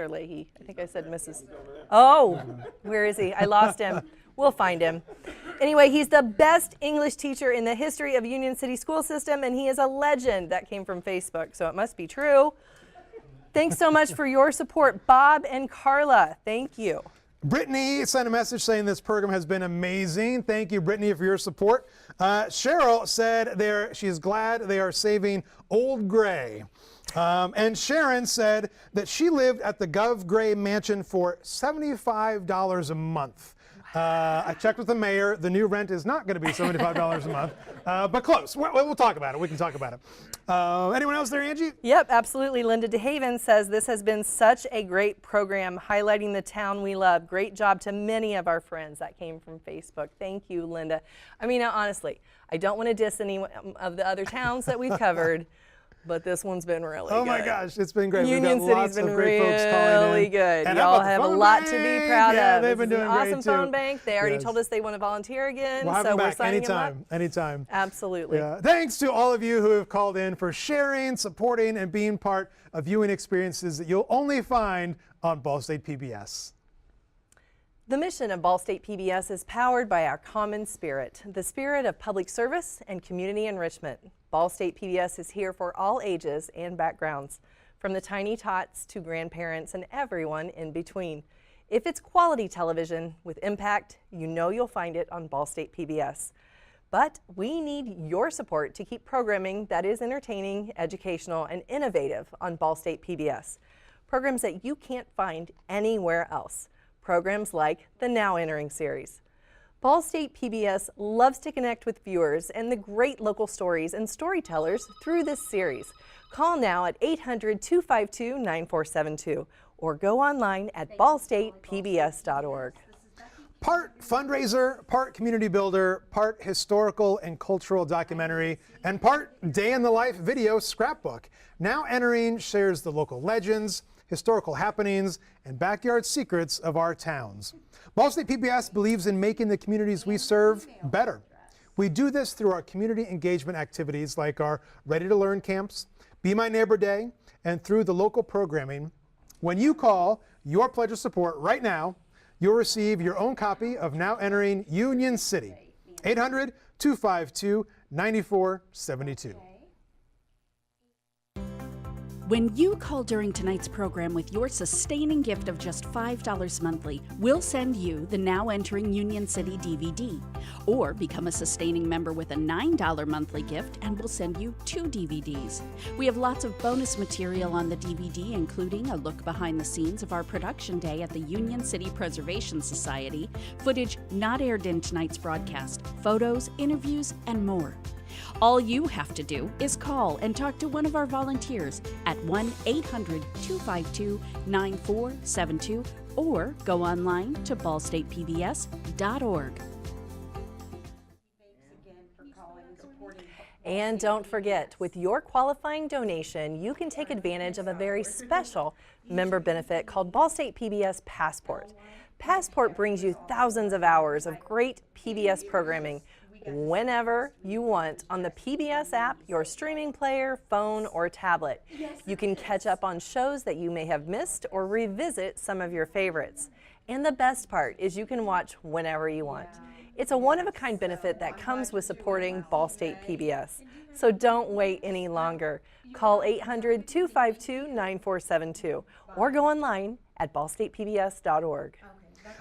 Leahy. I think I said Mrs. Oh, where is he? I lost him. We'll find him. Anyway, he's the best English teacher in the history of Union City school system, and he is a legend. That came from Facebook, so it must be true. Thanks so much for your support, Bob and Carla. Thank you. Brittany sent a message saying this program has been amazing. Thank you, Brittany, for your support. Cheryl said she is glad they are saving Old Gray. And Sharon said that she lived at the Gov Gray Mansion for $75 a month. I checked with the mayor. The new rent is not going to be $75 a month, but close. We'll talk about it. We can talk about it. Anyone else there, Angie? Yep, absolutely. Linda DeHaven says this has been such a great program highlighting the town we love. Great job to many of our friends. That came from Facebook. Thank you, Linda. I mean, honestly, I don't want to diss any of the other towns that we've covered. But this one's been really good. Oh my gosh, it's been great. Union We've got City's lots been of great folks calling in. really good. And Y'all have a lot to be proud yeah, of. They've been doing an great awesome too. phone bank. They already Yes. told us they want to volunteer again, We'll have so them we're back signing them up. anytime. Absolutely. Yeah. Thanks to all of you who have called in for sharing, supporting, and being part of viewing experiences that you'll only find on Ball State PBS. The mission of Ball State PBS is powered by our common spirit, the spirit of public service and community enrichment. Ball State PBS is here for all ages and backgrounds, from the tiny tots to grandparents and everyone in between. If it's quality television with impact, you know you'll find it on Ball State PBS. But we need your support to keep programming that is entertaining, educational, and innovative on Ball State PBS. Programs that you can't find anywhere else. Programs like the Now Entering series. Ball State PBS loves to connect with viewers and the great local stories and storytellers through this series. Call now at 800-252-9472 or go online at ballstatepbs.org. Part fundraiser, part community builder, part historical and cultural documentary, and part day in the life video scrapbook. Now Entering shares the local legends, historical happenings, and backyard secrets of our towns. Ball State PBS believes in making the communities we serve better. We do this through our community engagement activities like our Ready to Learn camps, Be My Neighbor Day, and through the local programming. When you call your pledge of support right now, you'll receive your own copy of Now Entering Union City. 800-252-9472. When you call during tonight's program with your sustaining gift of just $5 monthly, we'll send you the Now Entering Union City DVD. Or become a sustaining member with a $9 monthly gift and we'll send you 2 DVDs. We have lots of bonus material on the DVD, including a look behind the scenes of our production day at the Union City Preservation Society, footage not aired in tonight's broadcast, photos, interviews, and more. All you have to do is call and talk to one of our volunteers at 1-800-252-9472 or go online to ballstatepbs.org. And don't forget, with your qualifying donation, you can take advantage of a very special member benefit called Ball State PBS Passport. Passport brings you thousands of hours of great PBS programming whenever you want on the PBS app, your streaming player, phone, or tablet. You can catch up on shows that you may have missed or revisit some of your favorites. And the best part is you can watch whenever you want. It's a one-of-a-kind benefit that comes with supporting Ball State PBS. So don't wait any longer. Call 800-252-9472 or go online at ballstatepbs.org.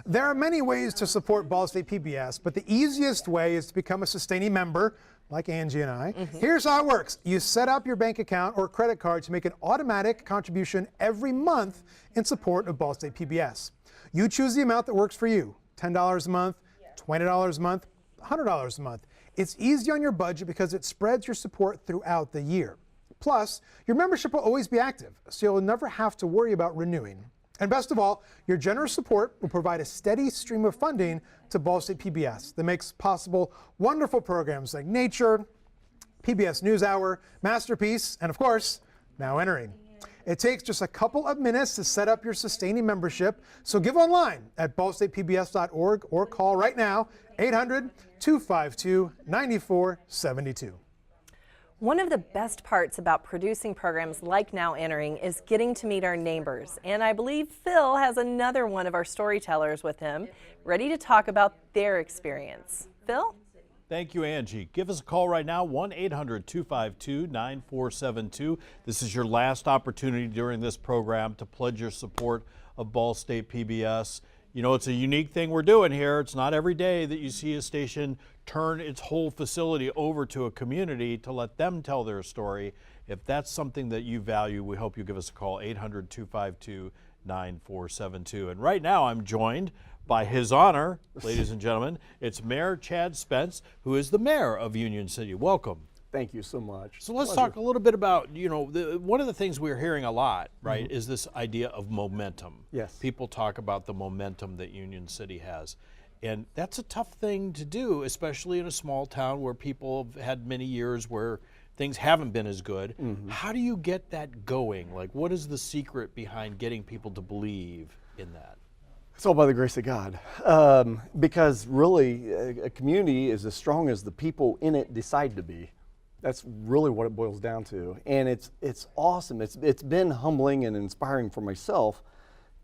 There are many ways to support Ball State PBS, but the easiest way is to become a sustaining member, like Angie and I. Here's how it works. You set up your bank account or credit card to make an automatic contribution every month in support of Ball State PBS. You choose the amount that works for you, $10 a month, $20 a month, $100 a month. It's easy on your budget because it spreads your support throughout the year. Plus, your membership will always be active, so you'll never have to worry about renewing. And best of all, your generous support will provide a steady stream of funding to Ball State PBS that makes possible wonderful programs like Nature, PBS NewsHour, Masterpiece, and of course, Now Entering. It takes just a couple of minutes to set up your sustaining membership, so give online at ballstatepbs.org or call right now, 800-252-9472. One of the best parts about producing programs like Now Entering is getting to meet our neighbors. And I believe Phil has another one of our storytellers with him, ready to talk about their experience. Phil? Thank you, Angie. Give us a call right now, 1-800-252-9472. This is your last opportunity during this program to pledge your support of Ball State PBS. You know, it's a unique thing we're doing here. It's not every day that you see a station turn its whole facility over to a community to let them tell their story. If that's something that you value, we hope you give us a call, 800-252-9472. And right now I'm joined by His Honor, ladies and gentlemen, it's Mayor Chad Spence, who is the mayor of Union City. Welcome. Thank you so much. So let's talk a little bit about, you know, one of the things we're hearing a lot, right, is this idea of momentum. Yes. People talk about the momentum that Union City has. And that's a tough thing to do, especially in a small town where people have had many years where things haven't been as good. How do you get that going? Like, what is the secret behind getting people to believe in that? It's all by the grace of God. Because really, a community is as strong as the people in it decide to be. That's really what it boils down to. And it's awesome. It's been humbling and inspiring for myself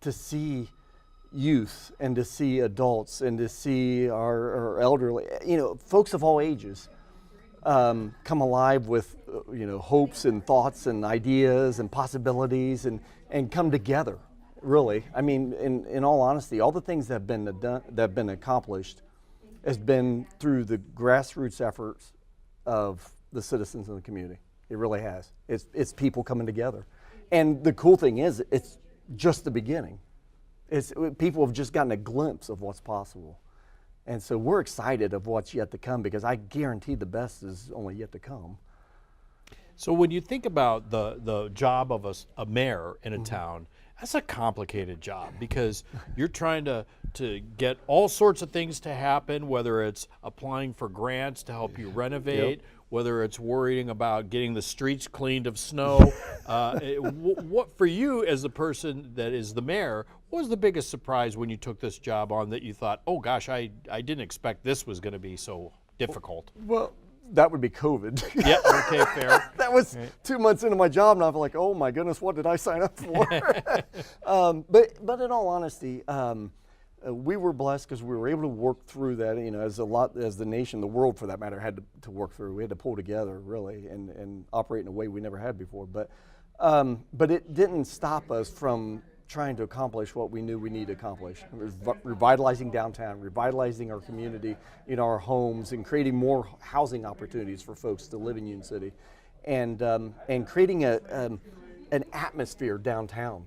to see youth and to see adults and to see our elderly, you know, folks of all ages come alive with, you know, hopes and thoughts and ideas and possibilities and come together, really. I mean, in all honesty, all the things that have been done, that have been accomplished has been through the grassroots efforts of the citizens in the community. It really has. It's people coming together. And the cool thing is, it's just the beginning. People have just gotten a glimpse of what's possible. And so we're excited of what's yet to come, because I guarantee the best is only yet to come. So when you think about the job of a mayor in a town, that's a complicated job, because you're trying to get all sorts of things to happen, whether it's applying for grants to help you renovate, whether it's worrying about getting the streets cleaned of snow. What for you, as the person that is the mayor, what was the biggest surprise when you took this job on that you thought, oh gosh, I didn't expect this was going to be so difficult? Well, that would be COVID. Yeah, okay, fair. That was 2 months into my job, and I was like, oh my goodness, what did I sign up for? But in all honesty, we were blessed because we were able to work through that, you know, as the nation, the world for that matter, had to work through. We had to pull together, really, and operate in a way we never had before. But it didn't stop us from trying to accomplish what we knew we needed to accomplish. Revitalizing downtown, revitalizing our community, you know, our homes, and creating more housing opportunities for folks to live in Union City, and creating an atmosphere downtown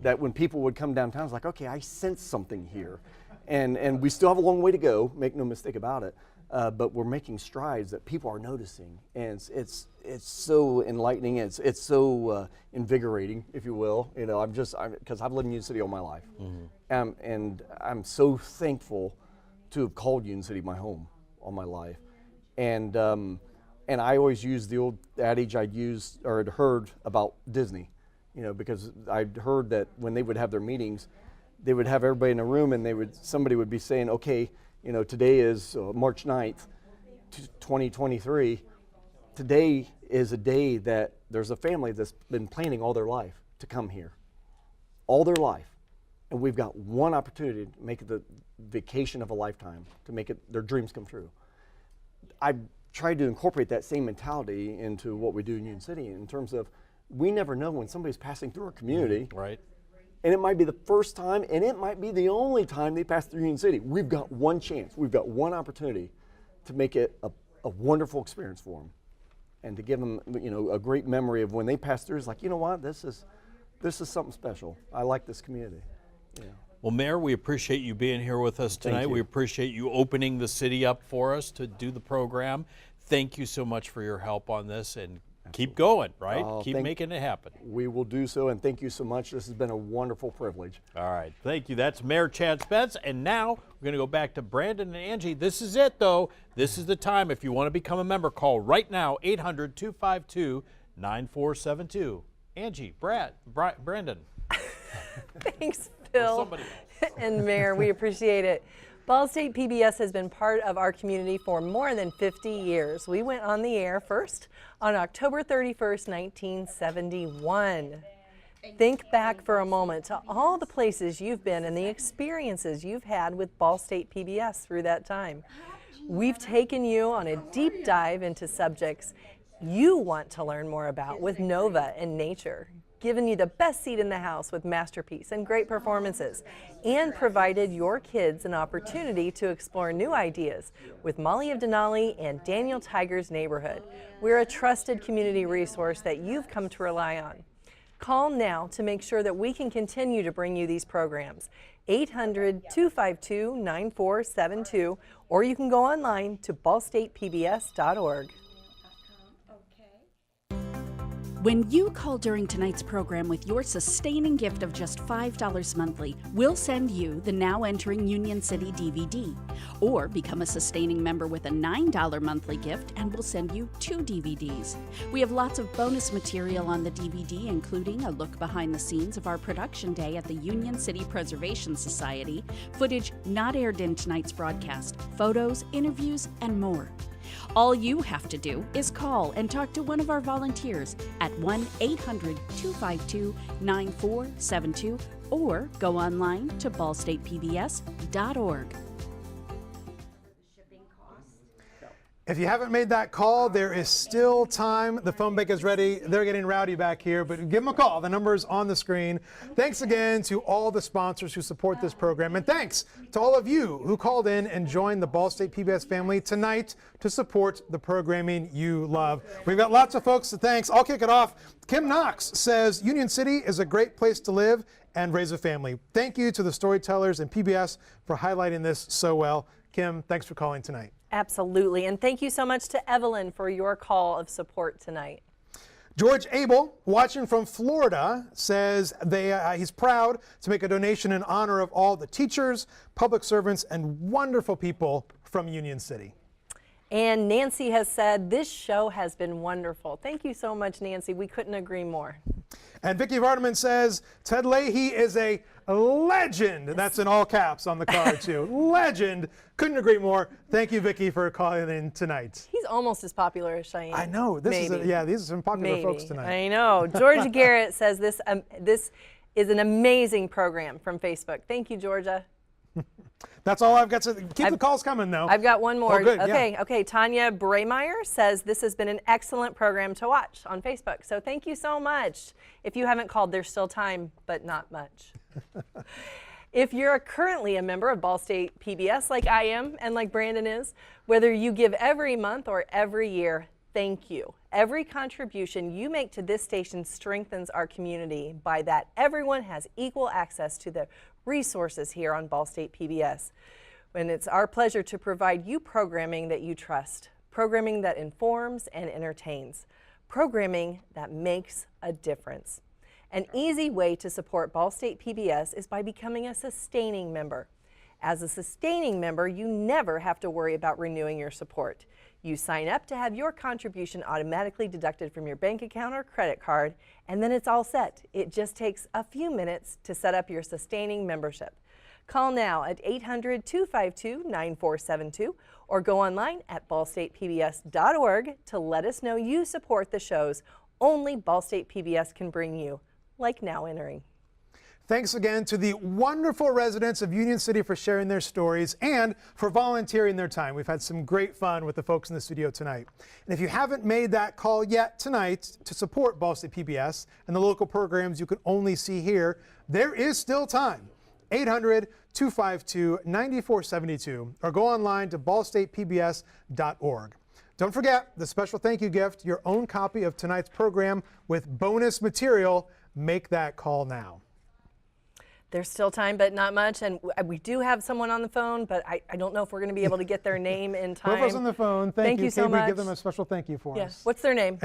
that when people would come downtown, it's like, okay, I sense something here. And we still have a long way to go, make no mistake about it, but we're making strides that people are noticing. And it's so enlightening, it's so invigorating, if you will. You know, because I've lived in Union City all my life. And I'm so thankful to have called Union City my home all my life. And I always use the old adage I'd used or had heard about Disney. You know, because I'd heard that when they would have their meetings, they would have everybody in a room, and somebody would be saying, okay, you know, today is March 9th, 2023. Today is a day that there's a family that's been planning all their life to come here, all their life. And we've got one opportunity to make it the vacation of a lifetime, to make their dreams come true. I've tried to incorporate that same mentality into what we do in Union City in terms of, we never know when somebody's passing through our community. Right. And it might be the first time, and it might be the only time they pass through Union City. We've got one chance, we've got one opportunity to make it a wonderful experience for them, and to give them, you know, a great memory of when they pass through. It's like, you know what, this is something special. I like this community. Yeah. Well, Mayor, we appreciate you being here with us tonight. We appreciate you opening the city up for us to do the program. Thank you so much for your help on this, and keep going, right? Keep making it happen. We will do so, and thank you so much. This has been a wonderful privilege. All right, thank you. That's Mayor Chad Spence, and now we're going to go back to Brandon and Angie. This is it, though. This is the time. If you want to become a member, call right now, 800-252-9472. Angie, Brandon. Thanks, Phil. And Mayor, we appreciate it. Ball State PBS has been part of our community for more than 50 years. We went on the air first on October 31st, 1971. Think back for a moment to all the places you've been and the experiences you've had with Ball State PBS through that time. We've taken you on a deep dive into subjects you want to learn more about with Nova and nature, given you the best seat in the house with Masterpiece and great performances, and provided your kids an opportunity to explore new ideas with Molly of Denali and Daniel Tiger's Neighborhood. We're a trusted community resource that you've come to rely on. Call now to make sure that we can continue to bring you these programs. 800-252-9472, or you can go online to ballstatepbs.org. When you call during tonight's program with your sustaining gift of just $5 monthly, we'll send you the Now Entering Union City DVD. Or become a sustaining member with a $9 monthly gift and we'll send you 2 DVDs. We have lots of bonus material on the DVD, including a look behind the scenes of our production day at the Union City Preservation Society, footage not aired in tonight's broadcast, photos, interviews, and more. All you have to do is call and talk to one of our volunteers at 1-800-252-9472 or go online to ballstatepbs.org. If you haven't made that call, there is still time. The phone bank is ready. They're getting rowdy back here, but give them a call. The number is on the screen. Thanks again to all the sponsors who support this program, and thanks to all of you who called in and joined the Ball State PBS family tonight to support the programming you love. We've got lots of folks to thank. I'll kick it off. Kim Knox says, Union City is a great place to live and raise a family. Thank you to the storytellers and PBS for highlighting this so well. Kim, thanks for calling tonight. Absolutely, and thank you so much to Evelyn for your call of support tonight. George Abel, watching from Florida, says he's proud to make a donation in honor of all the teachers, public servants, and wonderful people from Union City. And Nancy has said, this show has been wonderful. Thank you so much, Nancy. We couldn't agree more. And Vicki Vardaman says, Ted Leahy is a legend. That's in all caps on the card, too. Legend. Couldn't agree more. Thank you, Vicki, for calling in tonight. He's almost as popular as Cheyenne. I know. These are some popular folks tonight. I know. Georgia Garrett says this is an amazing program from Facebook. Thank you, Georgia. That's all I've got to keep the calls coming, though. I've got one more. Oh, good, okay, yeah. okay. Tanya Braymeyer says this has been an excellent program to watch on Facebook. So thank you so much. If you haven't called, there's still time, but not much. If you're currently a member of Ball State PBS like I am and like Brandon is, whether you give every month or every year, thank you. Every contribution you make to this station strengthens our community. By that, everyone has equal access to the resources here on Ball State PBS. And it's our pleasure to provide you programming that you trust, programming that informs and entertains, programming that makes a difference. An easy way to support Ball State PBS is by becoming a sustaining member. As a sustaining member, you never have to worry about renewing your support. You sign up to have your contribution automatically deducted from your bank account or credit card, and then it's all set. It just takes a few minutes to set up your sustaining membership. Call now at 800-252-9472 or go online at ballstatepbs.org to let us know you support the shows only Ball State PBS can bring you, like Now Entering. Thanks again to the wonderful residents of Union City for sharing their stories and for volunteering their time. We've had some great fun with the folks in the studio tonight. And if you haven't made that call yet tonight to support Ball State PBS and the local programs you can only see here, there is still time. 800-252-9472 or go online to ballstatepbs.org. Don't forget the special thank you gift, your own copy of tonight's program with bonus material. Make that call now. There's still time, but not much, and we do have someone on the phone, but I don't know if we're going to be able to get their name in time. Whoever's on the phone, thank you so much. Give them a special thank you for us. What's their name?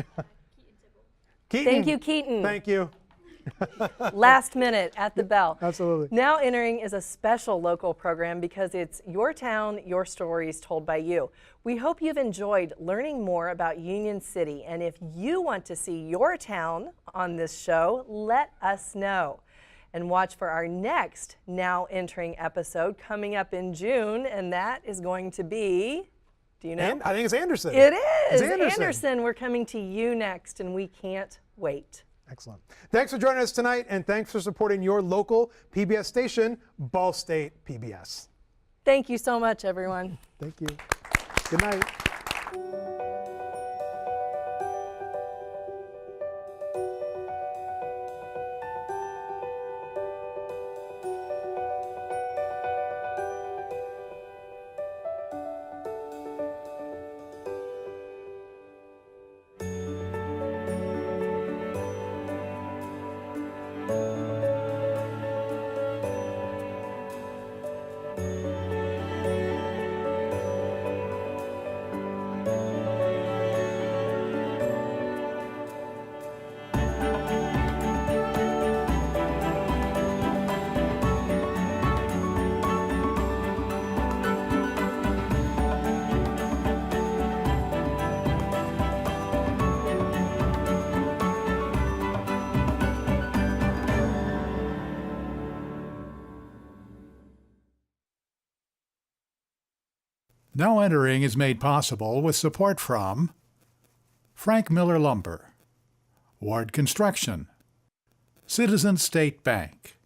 Keaton. Thank you, Keaton. Thank you. Last minute at the bell. Absolutely. Now Entering is a special local program because it's your town, your stories told by you. We hope you've enjoyed learning more about Union City, and if you want to see your town on this show, let us know. And watch for our next Now Entering episode coming up in June, and that is going to be, do you know? And I think it's Anderson. It is. It's Anderson. We're coming to you next, and we can't wait. Excellent. Thanks for joining us tonight, and thanks for supporting your local PBS station, Ball State PBS. Thank you so much, everyone. Thank you. Good night. Now Entering is made possible with support from Frank Miller Lumber, Ward Construction, Citizens State Bank,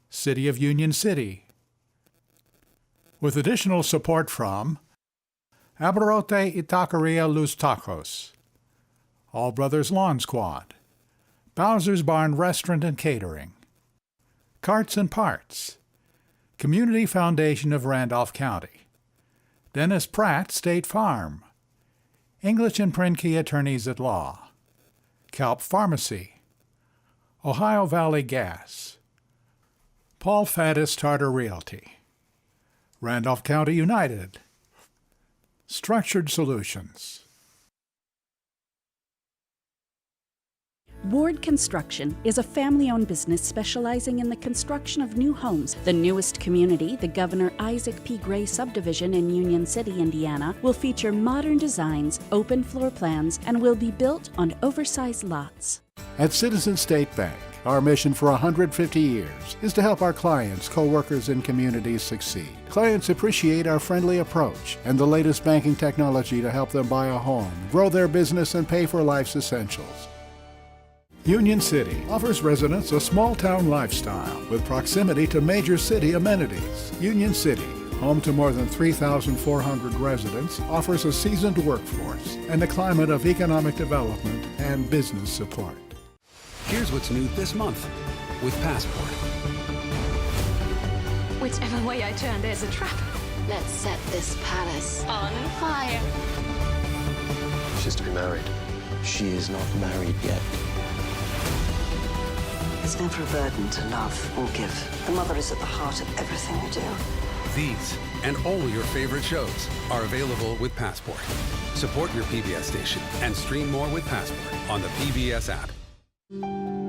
City of Union City, with additional support from Abarote y Taqueria Los Tacos, All Brothers Lawn Squad, Bowser's Barn Restaurant and Catering, Carts and Parts, Community Foundation of Randolph County, Dennis Pratt State Farm, English and Prentke Attorneys at Law, Kelp Pharmacy, Ohio Valley Gas, Paul Faddis Tartar Realty, Randolph County United, Structured Solutions. Ward Construction is a family-owned business specializing in the construction of new homes. The newest community, the Governor Isaac P. Gray subdivision in Union City, Indiana, will feature modern designs, open floor plans, and will be built on oversized lots. At Citizens State Bank, our mission for 150 years is to help our clients, co-workers, and communities succeed. Clients appreciate our friendly approach and the latest banking technology to help them buy a home, grow their business, and pay for life's essentials. Union City offers residents a small-town lifestyle with proximity to major city amenities. Union City, home to more than 3,400 residents, offers a seasoned workforce and a climate of economic development and business support. Here's what's new this month with Passport. Whichever way I turn, there's a trap. Let's set this palace On fire. She's to be married. She is not married yet. It's never a burden to love or give. The mother is at the heart of everything we do. These and all your favorite shows are available with Passport. Support your PBS station and stream more with Passport on the PBS app.